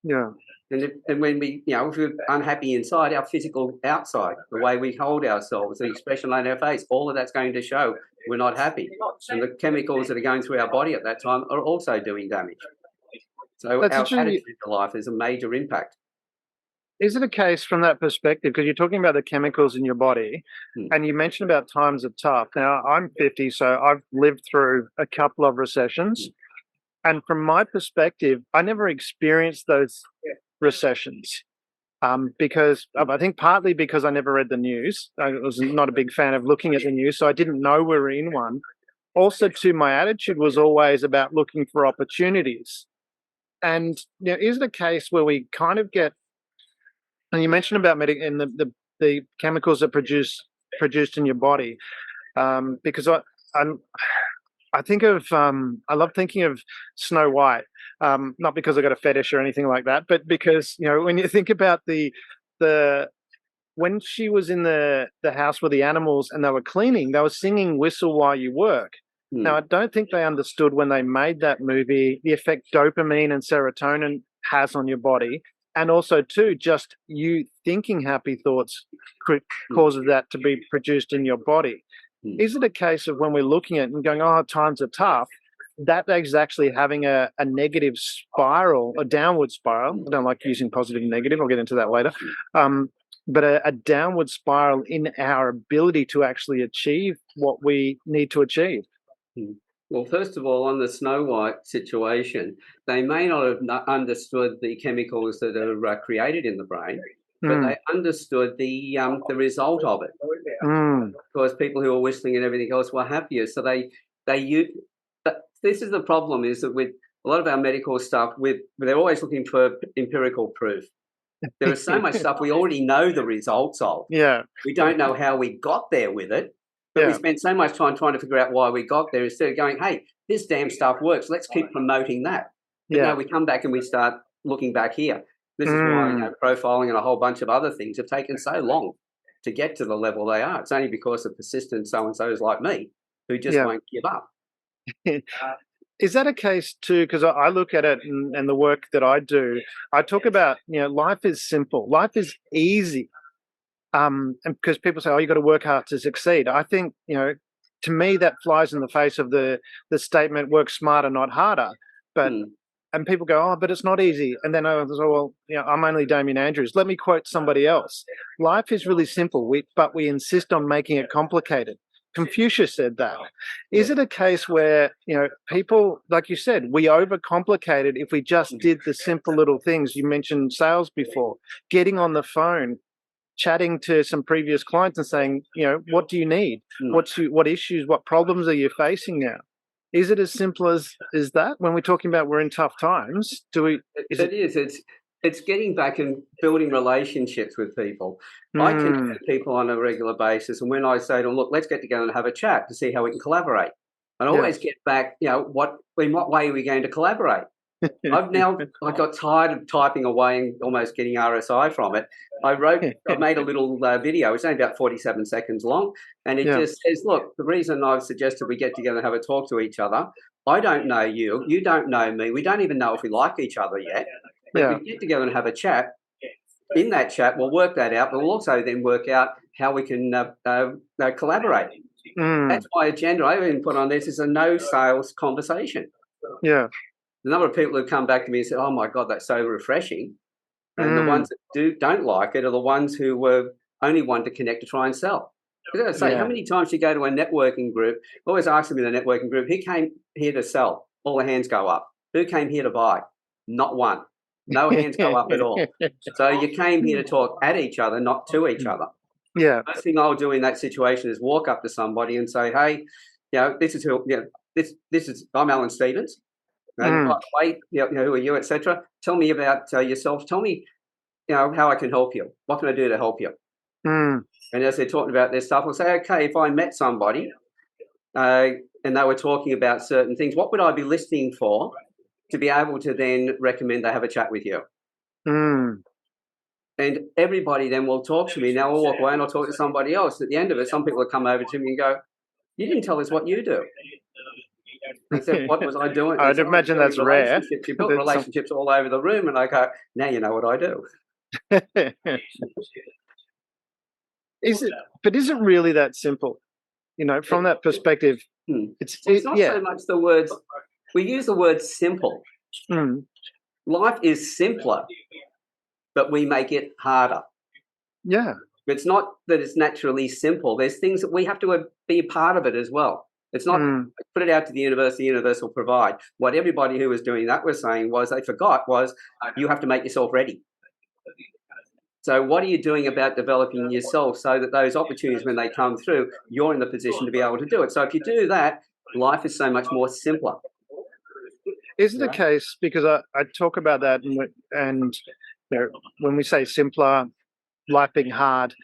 B: Yeah.
A: And when we, if we're unhappy inside, our physical outside, the way we hold ourselves, the expression on our face, all of that's going to show we're not happy. And the chemicals that are going through our body at that time are also doing damage. So our attitude to life is a major impact.
B: Is it a case from that perspective, because you're talking about the chemicals in your body, and you mentioned about times are tough. Now, I'm 50, so I've lived through a couple of recessions. And from my perspective, I never experienced those recessions because I think partly because I never read the news. I was not a big fan of looking at the news, so I didn't know we were in one. Also, too, my attitude was always about looking for opportunities. And is it a case where we kind of get, and you mentioned about and the chemicals that produced in your body, because I think of I love thinking of Snow White, not because I got a fetish or anything like that, but because when you think about the when she was in the house with the animals and they were cleaning, they were singing "Whistle While You Work." Now, I don't think they understood when they made that movie the effect dopamine and serotonin has on your body, and also too just you thinking happy thoughts causes that to be produced in your body. Is it a case of when we're looking at it and going, oh, times are tough, that is actually having a negative spiral, a downward spiral? I don't like using positive and negative. I'll get into that later. but a downward spiral in our ability to actually achieve what we need to achieve.
A: Well, first of all, on the Snow White situation, they may not have understood the chemicals that are created in the brain, but they understood the result of it. Because people who are whistling and everything else were happier. So this is the problem, is that with a lot of our medical stuff, they're always looking for empirical proof. There is so much stuff we already know the results of.
B: Yeah.
A: We don't know how we got there with it, but we spent so much time trying to figure out why we got there instead of going, hey, this damn stuff works. Let's keep promoting that. But now we come back and we start looking back here. This is why profiling and a whole bunch of other things have taken so long to get to the level they are. It's only because of persistent so-and-sos like me who just won't give up.
B: Is that a case too? Because I look at it and the work that I do, I talk about, life is simple. Life is easy. And because people say, oh, you've got to work hard to succeed. I think, to me, that flies in the face of the statement, work smarter, not harder. But and people go, oh, but it's not easy. And then I was, well, I'm only Damien Andrews. Let me quote somebody else. Life is really simple, but we insist on making it complicated. Confucius said that. Is it a case where, people, like you said, we overcomplicate it if we just did the simple little things? You mentioned sales before, getting on the phone, chatting to some previous clients and saying, what do you need? What issues, what problems are you facing now? Is it as simple as that when we're talking about we're in tough times?
A: It's getting back and building relationships with people. I connect with people on a regular basis, and when I say to them, look, let's get together and have a chat to see how we can collaborate, and I always get back, in what way are we going to collaborate? I got tired of typing away and almost getting RSI from it. I made a little video. It's only about 47 seconds long, and it just says, look, the reason I've suggested we get together and have a talk to each other, I don't know you, you don't know me, we don't even know if we like each other yet. But we get together and have a chat. In that chat, we'll work that out, but we'll also then work out how we can collaborate. That's my agenda. I even put on this is a no sales conversation.
B: Yeah.
A: The number of people who come back to me and say, oh my God, that's so refreshing. And the ones that don't like it are the ones who only want to connect to try and sell. Because I say, how many times you go to a networking group, I always ask them in a networking group, who came here to sell? All the hands go up. Who came here to buy? Not one. No hands go up at all. So you came here to talk at each other, not to each other.
B: Yeah.
A: The first thing I'll do in that situation is walk up to somebody and say, hey, this is who, I'm Alan Stevens. By the way, who are you, etc. Tell me about yourself. Tell me, how I can help you. What can I do to help you? And as they're talking about their stuff, I'll say, okay, if I met somebody and they were talking about certain things, what would I be listening for to be able to then recommend they have a chat with you? And everybody then will talk to me. Now I'll walk away and I'll talk to somebody else. At the end of it, some people will come over to me and go, you didn't tell us what you do. I said, what was I doing?
B: I'd imagine that's rare.
A: You built relationships all over the room, and I go, now you know what I do.
B: Is it really that simple? From that perspective,
A: it's not so much the words. We use the word simple. Life is simpler, but we make it harder.
B: Yeah.
A: It's not that it's naturally simple. There's things that we have to be a part of it as well. It's not put it out to the universe will provide. What everybody who was doing that was saying was they forgot was you have to make yourself ready. So what are you doing about developing yourself so that those opportunities, when they come through, you're in the position to be able to do it? So if you do that, life is so much more simpler.
B: Is it a case, because I talk about that and when we say simpler, life being hard,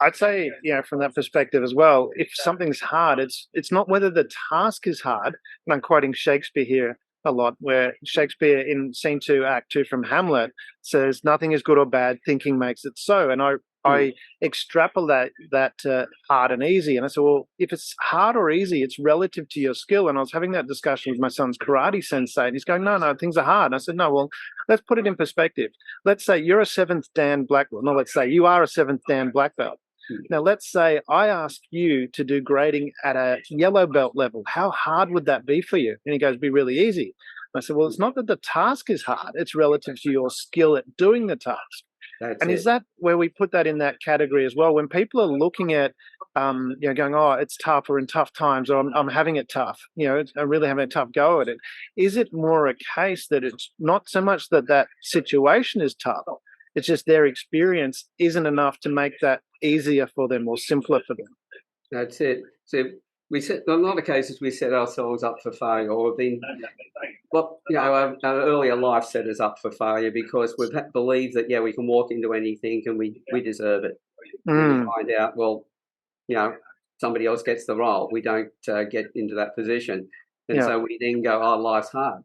B: I'd say, from that perspective as well, if something's hard, it's not whether the task is hard. And I'm quoting Shakespeare here a lot, where Shakespeare in Scene 2, Act 2 from Hamlet says, nothing is good or bad, thinking makes it so. And I extrapolate that to hard and easy. And I said, well, if it's hard or easy, it's relative to your skill. And I was having that discussion with my son's karate sensei, and he's going, no, things are hard. And I said, no, well, let's put it in perspective. Let's say you're a 7th Dan black belt. No, let's say you are a 7th Dan black belt. Now, let's say I ask you to do grading at a yellow belt level. How hard would that be for you? And he goes, it'd be really easy. I said, well, it's not that the task is hard. It's relative to your skill at doing the task. And is that where we put that in that category as well? When people are looking at, going, oh, it's tough, or in tough times, or I'm having it tough, I'm really having a tough go at it. Is it more a case that it's not so much that situation is tough, it's just their experience isn't enough to make that easier for them or simpler for them?
A: That's it. So in a lot of cases, we set ourselves up for failure, or our earlier life set us up for failure because we've believed that, we can walk into anything and we deserve it. And we find out, somebody else gets the role. We don't get into that position. And so we then go, oh, life's hard.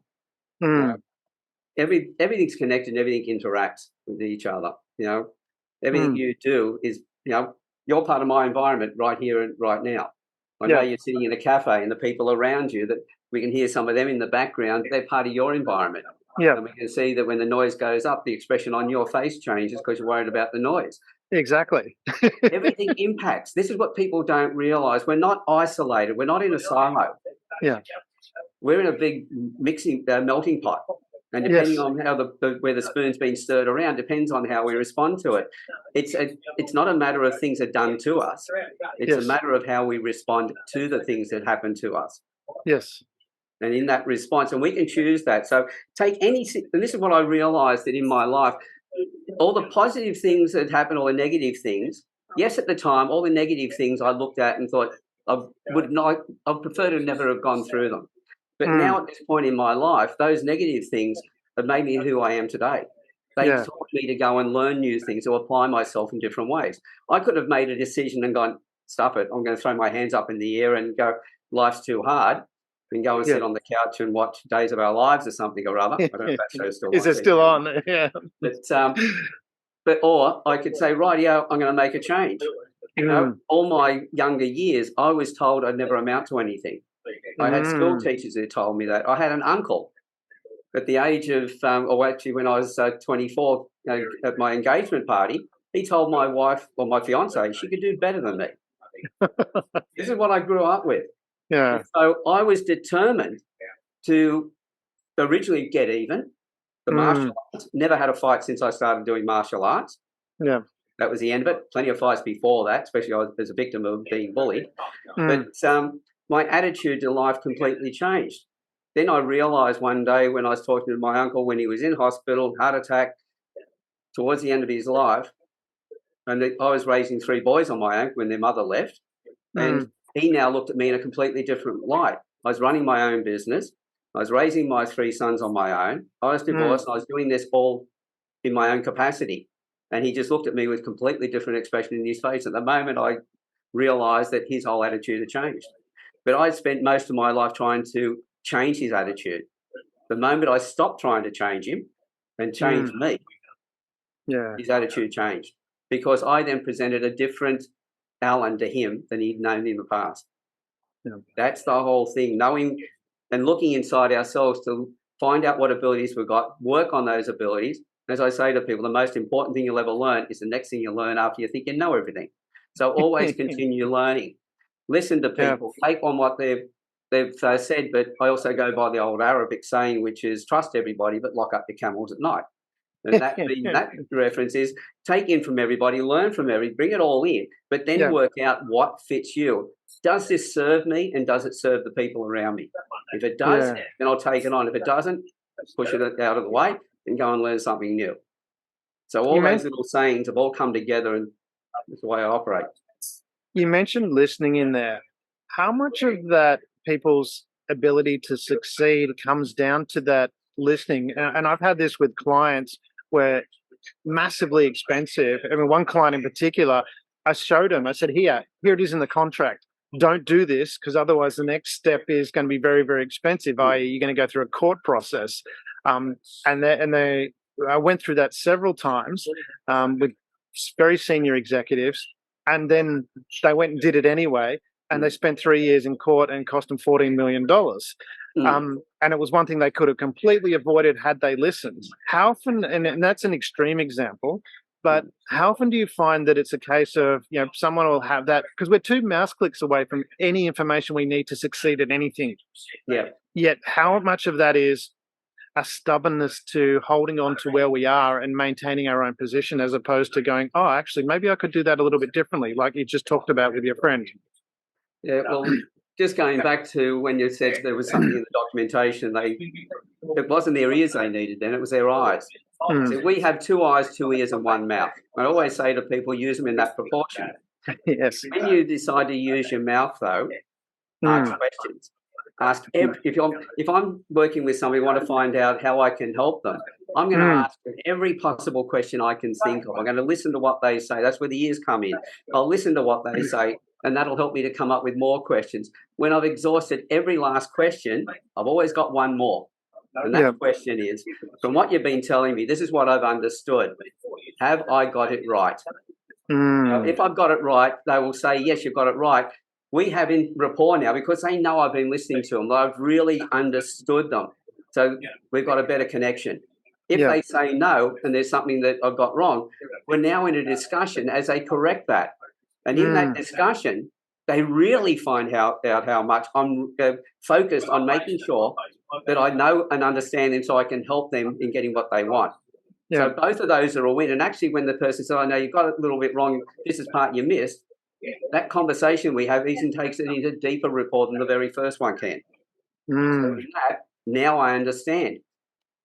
A: Everything's connected and everything interacts with each other. Everything you do is, you're part of my environment right here and right now. I know you're sitting in a cafe and the people around you, that we can hear some of them in the background, they're part of your environment. And we can see that when the noise goes up, the expression on your face changes because you're worried about the noise.
B: Exactly.
A: Everything impacts. This is what people don't realise. We're not isolated. We're not in a silo. We're in a big melting pot. And depending on how where the spoon's been stirred around, depends on how we respond to it. It's not a matter of things are done to us. It's a matter of how we respond to the things that happen to us.
B: Yes.
A: And in that response, and we can choose that. So and this is what I realised that in my life, all the positive things that happen, all the negative things, yes, at the time, all the negative things I looked at and thought I'd prefer to never have gone through them. But now at this point in my life, those negative things have made me who I am today. They taught me to go and learn new things, to apply myself in different ways. I could have made a decision and gone, stuff it, I'm going to throw my hands up in the air and go, life's too hard, and go and sit on the couch and watch Days of Our Lives or something or other. I don't know if that show's still on.
B: Is it still on? Yeah.
A: Or I could say, I'm going to make a change. All my younger years, I was told I'd never amount to anything. I had school teachers who told me that. I had an uncle at the age of, when I was 24 at my engagement party, he told my wife, or my fiancée, she could do better than me. This is what I grew up with.
B: Yeah.
A: So I was determined to originally get even. The martial arts, never had a fight since I started doing martial arts.
B: Yeah.
A: That was the end of it. Plenty of fights before that, especially as a victim of being bullied. But my attitude to life completely changed. Then I realised one day when I was talking to my uncle when he was in hospital, heart attack, towards the end of his life, and I was raising 3 boys on my own when their mother left, and he now looked at me in a completely different light. I was running my own business. I was raising my 3 sons on my own. I was divorced, and I was doing this all in my own capacity. And he just looked at me with completely different expression in his face. At the moment, I realised that his whole attitude had changed. But I spent most of my life trying to change his attitude. The moment I stopped trying to change him and change me, his attitude changed. Because I then presented a different Alan to him than he'd known in the past. That's the whole thing, knowing and looking inside ourselves to find out what abilities we've got, work on those abilities. As I say to people, the most important thing you'll ever learn is the next thing you learn after you think you know everything. So always continue learning. Listen to people, take on what they've said, but I also go by the old Arabic saying, which is trust everybody, but lock up your camels at night. And that reference is take in from everybody, learn from everybody, bring it all in, but then work out what fits you. Does this serve me, and does it serve the people around me? If it does, then I'll take it on. If it doesn't, push it out of the way and go and learn something new. So all those little sayings have all come together, and that's the way I operate.
B: You mentioned listening in there. How much of that people's ability to succeed comes down to that listening? And I've had this with clients where massively expensive. I mean, one client in particular, I showed him, I said, here it is in the contract. Don't do this, because otherwise the next step is going to be very, very expensive, i.e. you're going to go through a court process. I went through that several times with very senior executives, and then they went and did it anyway, and they spent 3 years in court and cost them $14 million. And it was one thing they could have completely avoided had they listened. How often, and that's an extreme example, but how often do you find that it's a case of, someone will have that, because we're 2 mouse clicks away from any information we need to succeed at anything.
A: Yeah.
B: Yet how much of that is, a stubbornness to holding on to where we are and maintaining our own position, as opposed to going, oh, actually, maybe I could do that a little bit differently, like you just talked about with your friend.
A: Yeah, well, just going back to when you said there was something in the documentation, it wasn't their ears they needed then, it was their eyes. So we have 2 eyes, 2 ears and 1 mouth. I always say to people, use them in that proportion.
B: Yes.
A: When you decide to use your mouth, though, ask questions. If I'm working with somebody, want to find out how I can help them, I'm going to ask them every possible question I can think of. I'm going to listen to what they say. That's where the ears come in. I'll listen to what they say, and that'll help me to come up with more questions. When I've exhausted every last question, I've always got one more. And that question is, from what you've been telling me, this is what I've understood. Have I got it right? If I've got it right, they will say, yes, you've got it right. We have in rapport now because they know I've been listening to them. I've really understood them. So we've got a better connection. If they say no and there's something that I've got wrong, we're now in a discussion as they correct that. And in that discussion, they really find out how much I'm focused on making sure that I know and understand them so I can help them in getting what they want. So both of those are a win. And actually, when the person says, I know you've got it a little bit wrong, this is part you missed, that conversation we have even takes it into deeper rapport than the very first one can. So now I understand.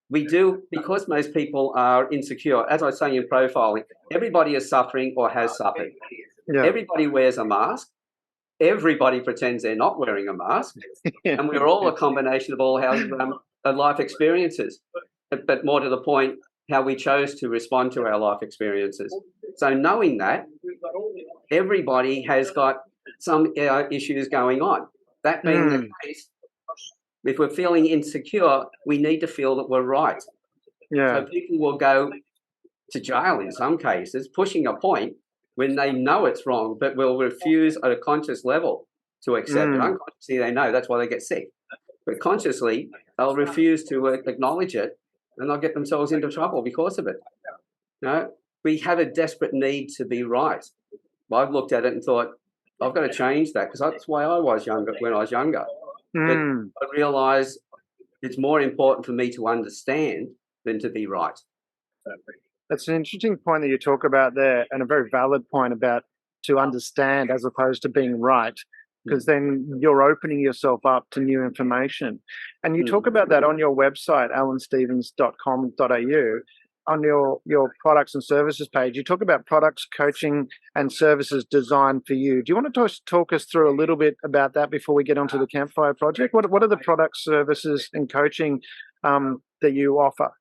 A: We do, because most people are insecure, as I was saying in profiling, everybody is suffering or has suffered. Everybody wears a mask. Everybody pretends they're not wearing a mask. And we're all a combination of all our life experiences. But more to the point, how we chose to respond to our life experiences. So knowing that, everybody has got some issues going on. That being the case, if we're feeling insecure, we need to feel that we're right. So people will go to jail in some cases, pushing a point when they know it's wrong, but will refuse at a conscious level to accept it. Unconsciously, they know that's why they get sick. But consciously, they'll refuse to acknowledge it, and they'll get themselves into trouble because of it. We have a desperate need to be right. I've looked at it and thought, I've got to change that because that's the way I was younger when I was younger. But I realise it's more important for me to understand than to be right.
B: That's an interesting point that you talk about there, and a very valid point about to understand as opposed to being right, because then you're opening yourself up to new information. And you talk about that on your website, alanstevens.com.au. On your products and services page, you talk about products, coaching, and services designed for you. Do you want to talk us through a little bit about that before we get onto the Campfire Project? What are the products, services, and coaching that you offer?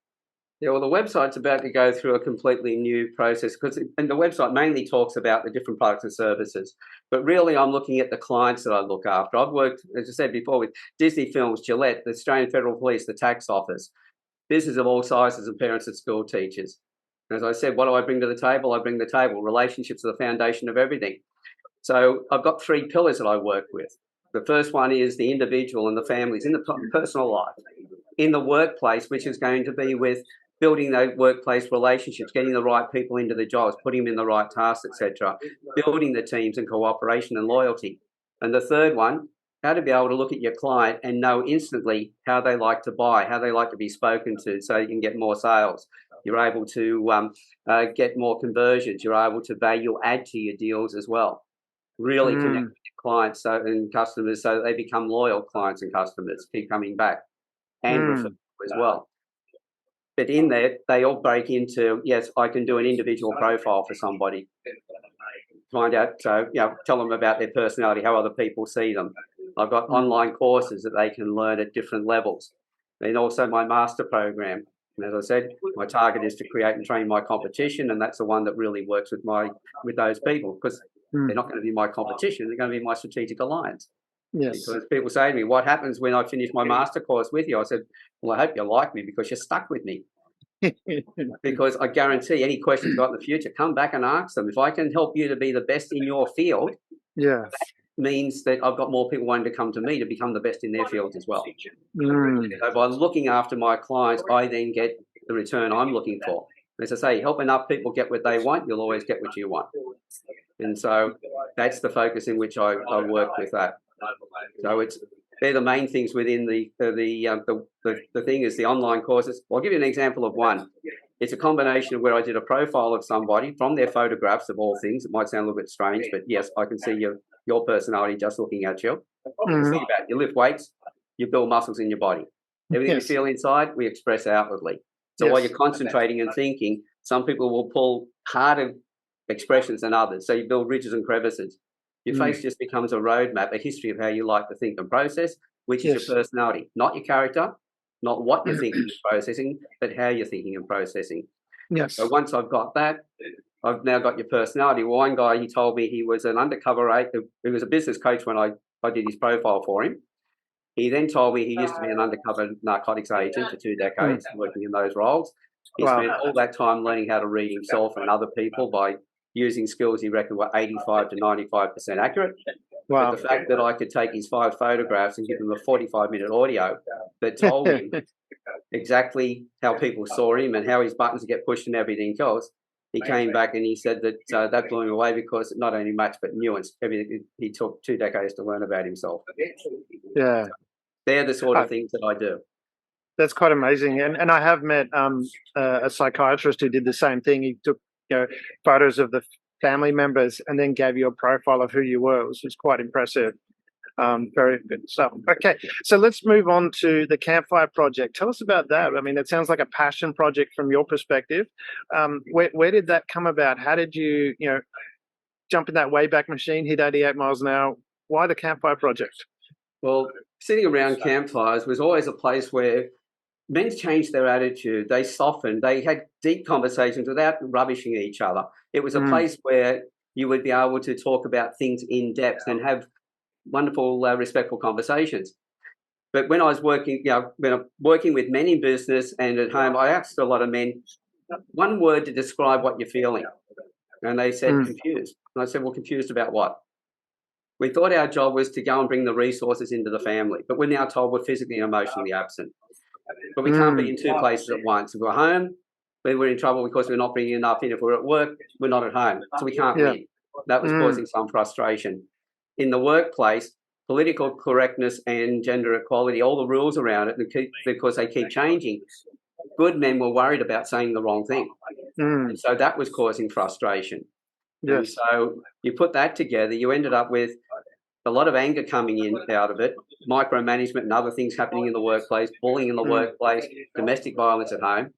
A: Yeah, well, the website's about to go through a completely new process and the website mainly talks about the different products and services. But really, I'm looking at the clients that I look after. I've worked, as I said before, with Disney Films, Gillette, the Australian Federal Police, the tax office, business of all sizes, and parents and school teachers. As I said, what do I bring to the table? I bring the table. Relationships are the foundation of everything. So I've got 3 pillars that I work with. The first one is the individual and the families in the personal life, in the workplace, which is going to be with building those workplace relationships, getting the right people into the jobs, putting them in the right tasks, etc., building the teams and cooperation and loyalty. And the third one, how to be able to look at your client and know instantly how they like to buy, how they like to be spoken to, so you can get more sales. You're able to get more conversions. You're able to value add to your deals as well. Really connect with your clients and customers so that they become loyal clients and customers, keep coming back, and refer as well. But in there, they all break into, yes, I can do an individual profile for somebody. Find out, tell them about their personality, how other people see them. I've got online courses that they can learn at different levels. And also my master program. And as I said, my target is to create and train my competition, and that's the one that really works with those people, because they're not going to be my competition, they're going to be my strategic alliance. Yes. Because people say to me, what happens when I finish my master course with you? I said, well, I hope you like me because you're stuck with me. Because I guarantee any questions you've got in the future, come back and ask them. If I can help you to be the best in your field, that means that I've got more people wanting to come to me to become the best in their fields as well. So by looking after my clients, I then get the return I'm looking for. As I say, help enough people get what they want, you'll always get what you want. And so that's the focus in which I work with that. So it's they're the main things within the thing is the online courses. I'll give you an example of one. It's a combination of where I did a profile of somebody from their photographs of all things. It might sound a little bit strange, but yes, I can see your personality just looking at you. Mm-hmm. Think about it. You lift weights, you build muscles in your body. Everything we feel inside, we express outwardly. So while you're concentrating and thinking, some people will pull harder expressions than others. So you build ridges and crevices. Your face just becomes a roadmap, a history of how you like to think and process, which is your personality, not your character, not what you're thinking and processing, but how you're thinking and processing.
B: Yes.
A: So once I've got that, I've now got your personality. Well, one guy, he told me he was an undercover agent. He was a business coach when I did his profile for him. He then told me he used to be an undercover narcotics agent for 2 decades, working in those roles. He spent all that time learning how to read himself and other people by using skills he reckoned were 85 to 95% accurate. But the fact that I could take his 5 photographs and give him a 45-minute audio that told him exactly how people saw him and how his buttons get pushed and everything else, he came back and he said that that blew him away because it not only matched but nuanced everything. He took 2 decades to learn about himself.
B: Yeah.
A: So they're the sort of things that I do.
B: That's quite amazing. And I have met a psychiatrist who did the same thing. He took photos of the family members and then gave you a profile of who you were, which was quite impressive. Very good stuff. Okay, so let's move on to the Campfire Project. Tell us about that. I mean, it sounds like a passion project from your perspective. Where did that come about? How did you, jump in that Wayback Machine, hit 88 miles an hour? Why the Campfire Project?
A: Well, sitting around campfires was always a place where men changed their attitude. They softened. They had deep conversations without rubbishing each other. It was a place where you would be able to talk about things in depth and have wonderful, respectful conversations. But when I was working, when I'm working with men in business and at home, I asked a lot of men one word to describe what you're feeling. And they said confused. And I said, well, confused about what? We thought our job was to go and bring the resources into the family, but we're now told we're physically and emotionally absent. But we can't be in 2 places at once. If we're home, we're in trouble because we're not bringing enough in. If we're at work, we're not at home. So we can't win. That was causing some frustration. In the workplace, political correctness and gender equality, all the rules around it, because they keep changing, good men were worried about saying the wrong thing. And so that was causing frustration. Yes. And so you put that together, you ended up with a lot of anger coming in out of it, micromanagement and other things happening in the workplace, bullying in the workplace, domestic violence at home.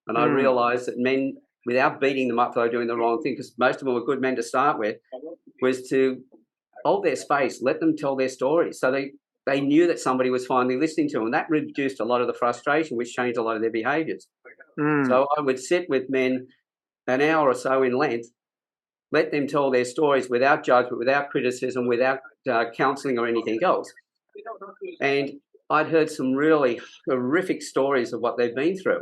A: And I realised that men, without beating them up for doing the wrong thing, because most of them were good men to start with, was to hold their space, let them tell their stories. So they knew that somebody was finally listening to them. And that reduced a lot of the frustration, which changed a lot of their behaviours. So I would sit with men an hour or so in length, let them tell their stories without judgment, without criticism, without counselling or anything else. And I'd heard some really horrific stories of what they've been through.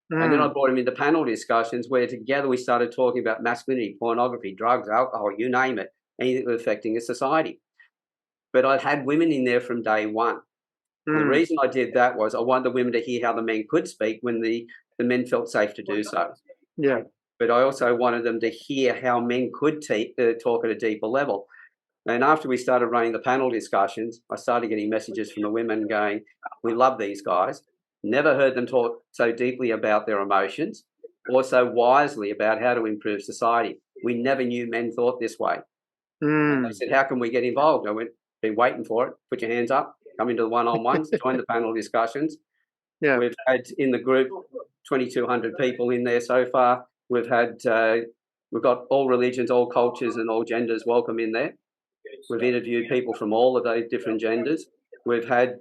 A: And then I brought them into panel discussions where together we started talking about masculinity, pornography, drugs, alcohol, you name it, anything that was affecting a society. But I'd had women in there from day one. The reason I did that was I wanted the women to hear how the men could speak when the men felt safe to do so.
B: Yeah.
A: But I also wanted them to hear how men could talk at a deeper level. And after we started running the panel discussions, I started getting messages from the women going, we love these guys. Never heard them talk so deeply about their emotions or so wisely about how to improve society. We never knew men thought this way. They said, how can we get involved? I went, been waiting for it. Put your hands up, come into the one-on-ones, join the panel discussions. Yeah. We've had in the group 2,200 people in there so far. We've got all religions, all cultures and all genders welcome in there. We've interviewed people from all of those different genders. We've had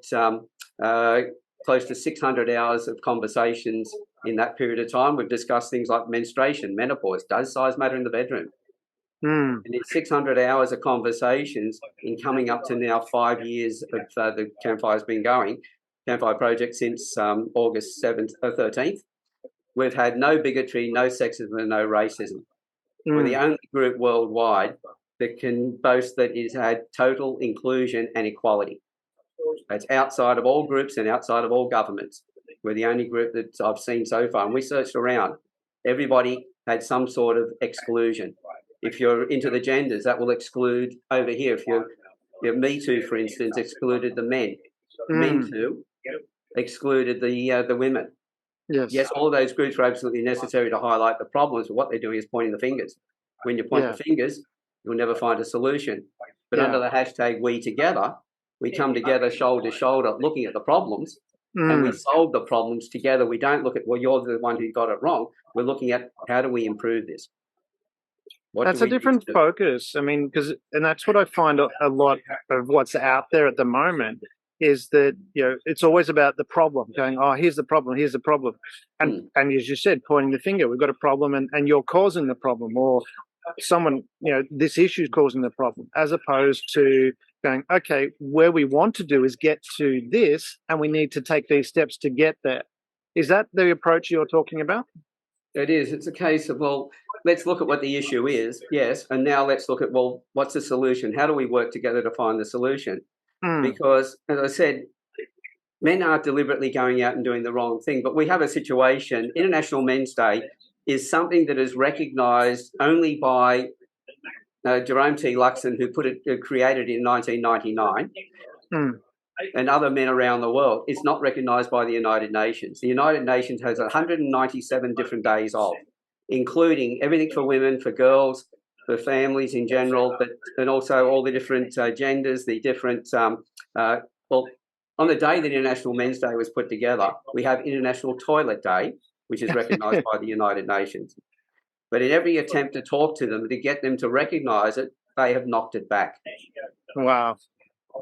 A: close to 600 hours of conversations in that period of time. We've discussed things like menstruation, menopause, does size matter in the bedroom? And in 600 hours of conversations, in coming up to now 5 years of the Campfire's been going, Campfire Project since August 13th, we've had no bigotry, no sexism and no racism. We're the only group worldwide that can boast that it's had total inclusion and equality. It's outside of all groups and outside of all governments. We're the only group that I've seen so far. And we searched around. Everybody had some sort of exclusion. If you're into the genders, that will exclude over here. If you're Me Too, for instance, excluded the men. men to, excluded the women. Yes, all those groups are absolutely necessary to highlight the problems, but what they're doing is pointing the fingers. When you point the fingers, you'll never find a solution. But under the hashtag We Together, we come together shoulder to shoulder looking at the problems, and we solve the problems together. We don't look at, well, you're the one who got it wrong. We're looking at, how do we improve this?
B: That's a different focus. I mean, and that's what I find a lot of what's out there at the moment is that, it's always about the problem, going, oh, here's the problem. And as you said, pointing the finger, we've got a problem and you're causing the problem, or someone, this issue is causing the problem, as opposed to going, okay, where we want to do is get to this and we need to take these steps to get there. Is that the approach you're talking about?
A: It is. It's a case of, well, let's look at what the issue is, yes, and now let's look at, well, what's the solution? How do we work together to find the solution? Because, as I said, men aren't deliberately going out and doing the wrong thing, but we have a situation. International Men's Day is something that is recognised only by Jerome T. Luxon, who created it in 1999, and other men around the world. It's not recognised by the United Nations. The United Nations has 197 different days off, including everything for women, for girls, for families in general, and also all the different genders, the different, well, on the day that International Men's Day was put together, we have International Toilet Day, which is recognised by the United Nations. But in every attempt to talk to them, to get them to recognise it, they have knocked it back.
B: Wow.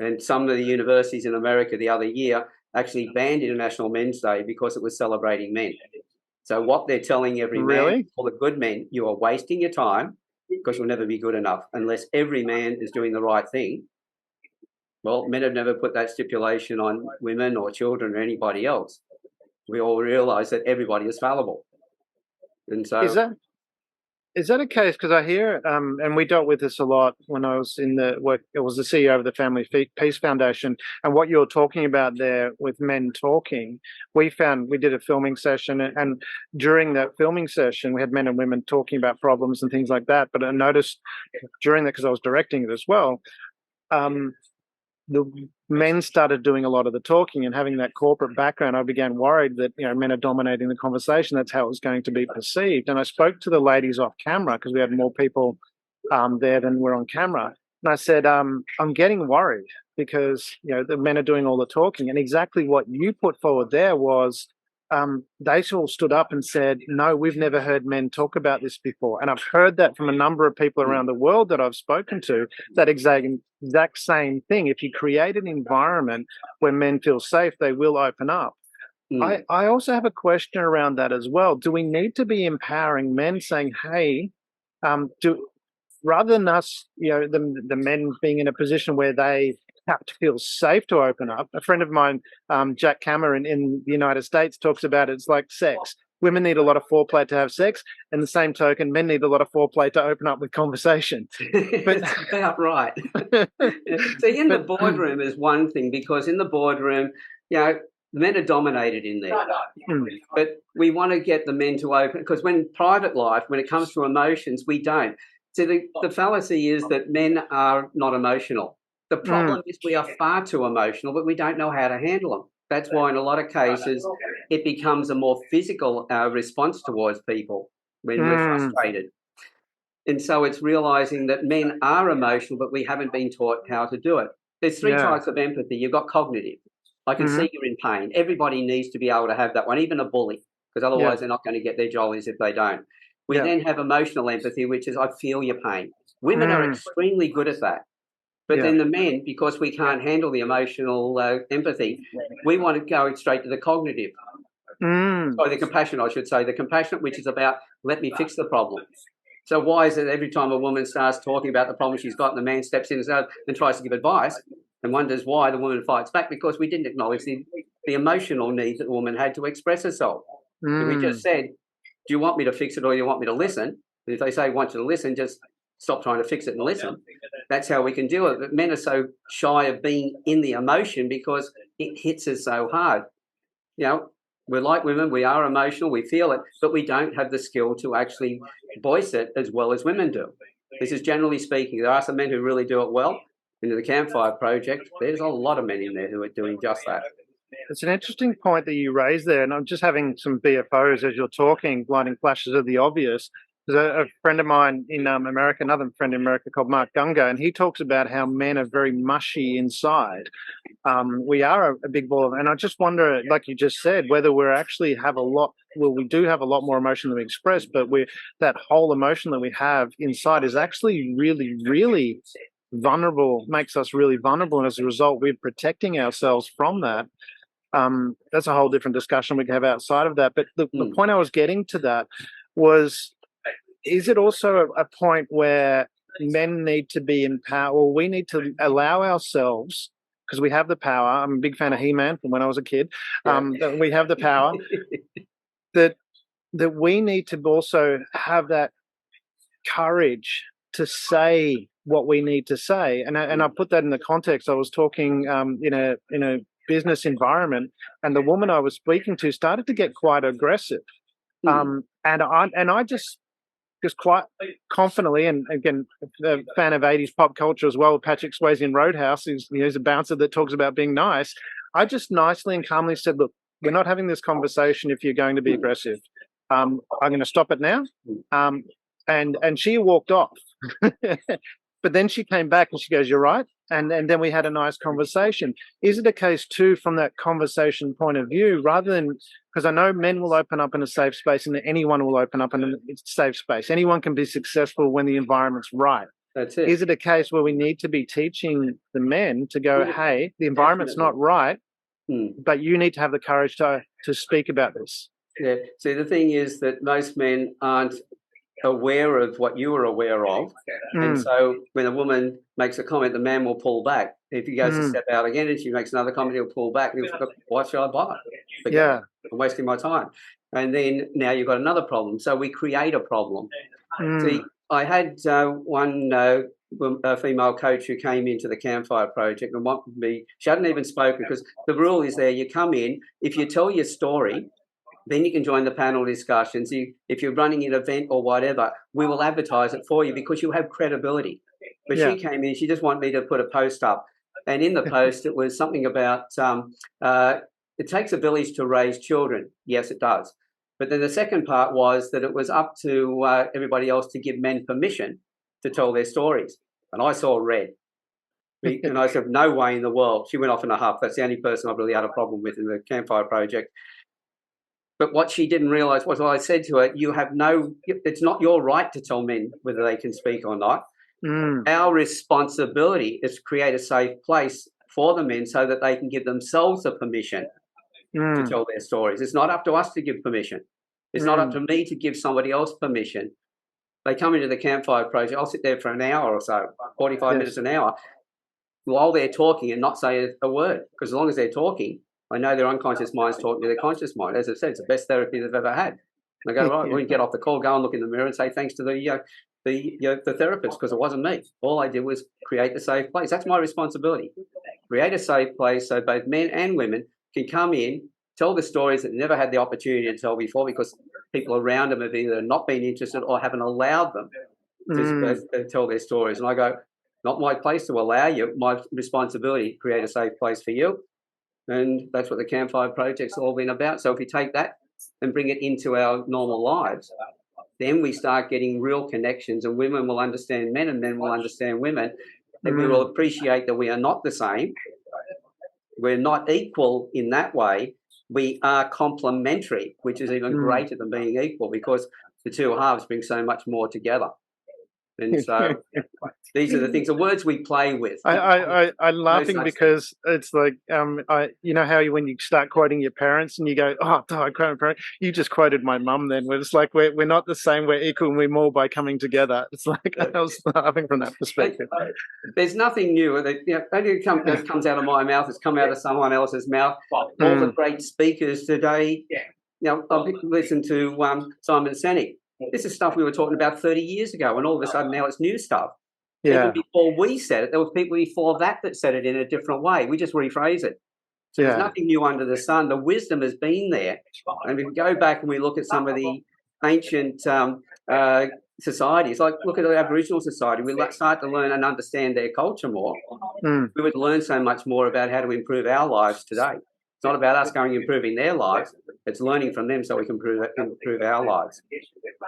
A: And some of the universities in America the other year actually banned International Men's Day because it was celebrating men. So what they're telling every man, all the good men, you are wasting your time, because you'll never be good enough unless every man is doing the right thing. Well, men have never put that stipulation on women or children or anybody else. We all realise that everybody is fallible. And so...
B: Is that a case? Because I hear, and we dealt with this a lot when I was in the work, I was the CEO of the Family Peace Foundation, and what you're talking about there with men talking, we did a filming session, and during that filming session, we had men and women talking about problems and things like that, but I noticed during that, because I was directing it as well, the men started doing a lot of the talking, and having that corporate background, I began worried that men are dominating the conversation. That's how it was going to be perceived. And I spoke to the ladies off camera, because we had more people there than were on camera. And I said, I'm getting worried because the men are doing all the talking. And exactly what you put forward there was they all stood up and said, no, we've never heard men talk about this before. And I've heard that from a number of people around the world that I've spoken to, that exact same thing. If you create an environment where men feel safe, they will open up. I also have a question around that as well. Do we need to be empowering men, saying, hey, rather than us, the men being in a position where they have to feel safe to open up? A friend of mine, Jack Cameron in the United States, talks about it's like sex. Women need a lot of foreplay to have sex, and the same token, men need a lot of foreplay to open up with conversation.
A: But that's about right. See, in the boardroom is one thing, because in the boardroom, men are dominated in there. But we want to get the men to open, because when private life, when it comes to emotions, we don't. So the fallacy is that men are not emotional. The problem is we are far too emotional, but we don't know how to handle them. That's why in a lot of cases it becomes a more physical response towards people when we're frustrated. And so it's realising that men are emotional, but we haven't been taught how to do it. There's three types of empathy. You've got cognitive. I can see you're in pain. Everybody needs to be able to have that one, even a bully, because otherwise they're not going to get their jollies if they don't. We then have emotional empathy, which is I feel your pain. Women are extremely good at that. But then the men, because we can't handle the emotional empathy, we want to go straight to the cognitive. Or the compassion, I should say. The compassionate, which is about, let me fix the problem. So why is it every time a woman starts talking about the problem she's got and the man steps in and tries to give advice and wonders why the woman fights back? Because we didn't acknowledge the emotional need that the woman had to express herself. And we just said, do you want me to fix it or do you want me to listen? And if they say, want you to listen, just stop trying to fix it and listen. That's how we can deal with it. But men are so shy of being in the emotion because it hits us so hard. We're like women, we are emotional, we feel it, but we don't have the skill to actually voice it as well as women do. This is generally speaking. There are some men who really do it well, into the Campfire Project, there's a lot of men in there who are doing just that.
B: It's an interesting point that you raised there, and I'm just having some BFOs as you're talking, blinding flashes of the obvious. There's a friend of mine in America, another friend in America called Mark Gunga, and he talks about how men are very mushy inside. We are a big ball of, and I just wonder, like you just said, whether we're actually have a lot. Well, we do have a lot more emotion than we express, but that whole emotion that we have inside is actually really, really vulnerable. Makes us really vulnerable, and as a result, we're protecting ourselves from that. That's a whole different discussion we can have outside of that. But the point I was getting to that was, is it also a point where men need to be empowered, or we need to allow ourselves, because we have the power. I'm a big fan of He-Man from when I was a kid. That we have the power that we need to also have that courage to say what we need to say. And I put that in the context. I was talking in a business environment, and the woman I was speaking to started to get quite aggressive. And I just quite confidently, and again, a fan of 80s pop culture as well, Patrick Swayze in Roadhouse, he's a bouncer that talks about being nice. I just nicely and calmly said, look, we're not having this conversation if you're going to be aggressive. I'm going to stop it now. And she walked off. But then she came back and she goes, you're right. And then we had a nice conversation. Is it a case too, from that conversation point of view, rather than, because I know men will open up in a safe space and anyone will open up in a safe space. Anyone can be successful when the environment's right.
A: That's it.
B: Is it a case where we need to be teaching the men to go, hey, the environment's not right, but you need to have the courage to speak about this?
A: Yeah. See, the thing is that most men aren't aware of what you are aware of, and so when a woman makes a comment, the man will pull back. If he goes to step out again and she makes another comment, he'll pull back. He'll go, why should I bother? I'm wasting my time. And then now you've got another problem. So we create a problem. See, I had one female coach who came into the Campfire Project and wanted me. She hadn't even spoken, because the rule is there: you come in, if you tell your story, then you can join the panel discussions. If you're running an event or whatever, we will advertise it for you because you have credibility. But she came in, she just wanted me to put a post up. And in the post, it was something about it takes a village to raise children. Yes, it does. But then the second part was that it was up to everybody else to give men permission to tell their stories. And I saw red. And I said, no way in the world. She went off in a huff. That's the only person I've really had a problem with in the Campfire Project. But what she didn't realise was, I said to her, it's not your right to tell men whether they can speak or not. Our responsibility is to create a safe place for the men so that they can give themselves the permission to tell their stories. It's not up to us to give permission. It's not up to me to give somebody else permission. They come into the Campfire Project, I'll sit there for an hour or so, 45 minutes, an hour, while they're talking and not say a word. Because as long as they're talking, I know their unconscious mind's talking to their conscious mind. As I said, it's the best therapy they've ever had. And I go, right, we can get off the call, go and look in the mirror and say thanks to the therapist, because it wasn't me. All I did was create a safe place. That's my responsibility. Create a safe place so both men and women can come in, tell the stories that they never had the opportunity to tell before, because people around them have either not been interested or haven't allowed them to tell their stories. And I go, not my place to allow you, my responsibility to create a safe place for you. And that's what the Campfire Project's all been about. So if we take that and bring it into our normal lives, then we start getting real connections, and women will understand men and men will understand women, and we will appreciate that we are not the same. We're not equal in that way. We are complementary, which is even greater than being equal, because the two halves bring so much more together. And so these are the things, the words we play with.
B: I'm laughing because it's like, you know how when you start quoting your parents and you go, I quote my parents. You just quoted my mum then. It's like we're not the same, we're equal, and we're more by coming together. It's like, I was laughing from that perspective.
A: There's nothing new. That comes out of my mouth. It's come out of someone else's mouth. All the great speakers today, I've listened to Simon Sinek. This is stuff we were talking about 30 years ago, and all of a sudden now it's new stuff. Even before we said it, there were people before that said it in a different way. We just rephrase it. So there's nothing new under the sun. The wisdom has been there. And if we go back and we look at some of the ancient societies, like look at the Aboriginal society, we start to learn and understand their culture more. We would learn so much more about how to improve our lives today. It's not about us going improving their lives. It's learning from them so we can improve our lives.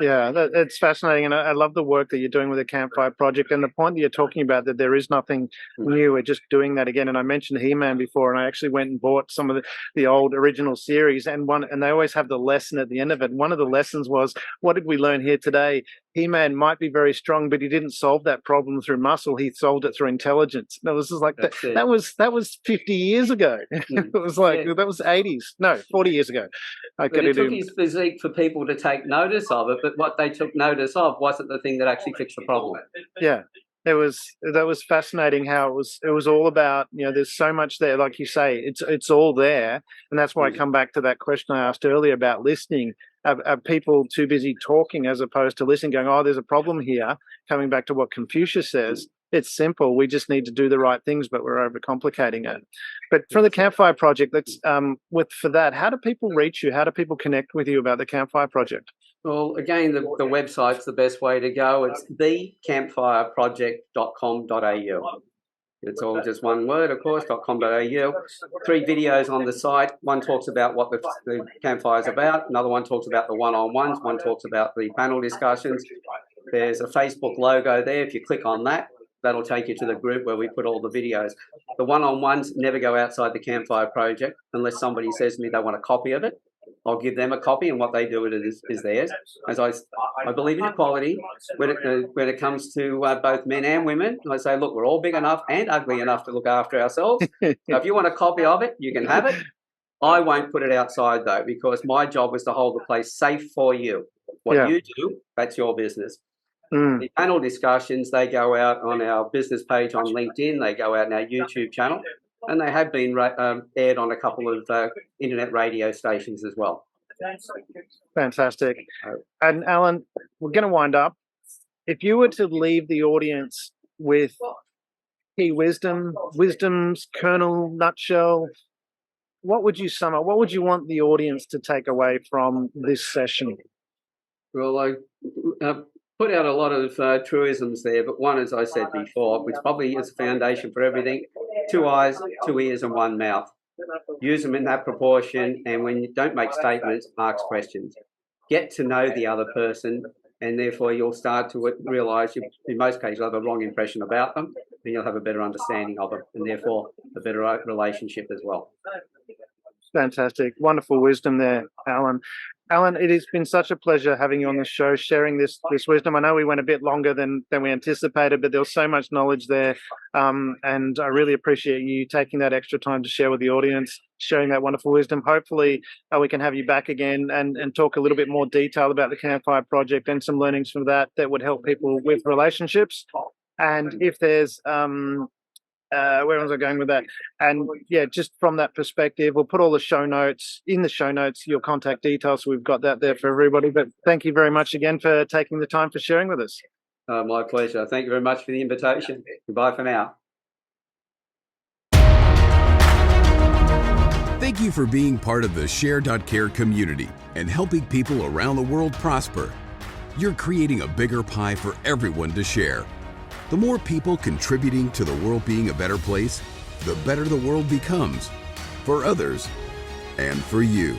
B: Yeah, it's fascinating. And I love the work that you're doing with the Campfire Project and the point that you're talking about, that there is nothing new. We're just doing that again. And I mentioned He-Man before, and I actually went and bought some of the old original series, and they always have the lesson at the end of it. One of the lessons was, what did we learn here today? He-Man might be very strong, but he didn't solve that problem through muscle. He solved it through intelligence. And it was just like that was 50 years ago. It was like that was 80s. No, 40 years ago.
A: But it took his physique for people to take notice of it, but what they took notice of wasn't the thing that actually fixed the problem.
B: Yeah. That was fascinating how it was all about, there's so much there, like you say, it's all there. And that's why I come back to that question I asked earlier about listening. Are people too busy talking as opposed to listening, going, oh, there's a problem here? Coming back to what Confucius says, it's simple. We just need to do the right things, but we're overcomplicating it. But for the Campfire Project, for that, how do people reach you? How do people connect with you about the Campfire Project?
A: Well, again, the website's the best way to go. It's thecampfireproject.com.au. It's all just one word, of course, .com.au. 3 videos on the site. One talks about what the campfire is about. Another one talks about the one-on-ones. One talks about the panel discussions. There's a Facebook logo there. If you click on that, that'll take you to the group where we put all the videos. The one-on-ones never go outside the Campfire Project unless somebody says to me they want a copy of it. I'll give them a copy, and what they do with it is theirs. As I believe in equality when it comes to both men and women. I say, look, we're all big enough and ugly enough to look after ourselves. So if you want a copy of it, you can have it. I won't put it outside, though, because my job is to hold the place safe for you. What you do, that's your business. The panel discussions, they go out on our business page on LinkedIn. They go out on our YouTube channel. And they have been aired on a couple of internet radio stations as well.
B: Fantastic. And Alan, we're going to wind up. If you were to leave the audience with key wisdom's kernel, nutshell, what would you sum up? What would you want the audience to take away from this session?
A: Well, I put out a lot of truisms there, but one, as I said before, which probably is the foundation for everything: 2 eyes, 2 ears, and 1 mouth. Use them in that proportion, and when you don't make statements, ask questions. Get to know the other person, and therefore you'll start to realise, in most cases, you'll have a wrong impression about them, and you'll have a better understanding of them, and therefore a better relationship as well.
B: Fantastic. Wonderful wisdom there, Alan. Alan, it has been such a pleasure having you on the show, sharing this wisdom. I know we went a bit longer than we anticipated, but there was so much knowledge there. And I really appreciate you taking that extra time to share with the audience, sharing that wonderful wisdom. Hopefully we can have you back again and talk a little bit more detail about the Campfire Project and some learnings from that would help people with relationships. And if there's where was I going with that? And just from that perspective, we'll put all the show notes, your contact details. So we've got that there for everybody. But thank you very much again for taking the time for sharing with us.
A: My pleasure. Thank you very much for the invitation. Goodbye for now.
C: Thank you for being part of the Share.care community and helping people around the world prosper. You're creating a bigger pie for everyone to share. The more people contributing to the world being a better place, the better the world becomes, for others and for you.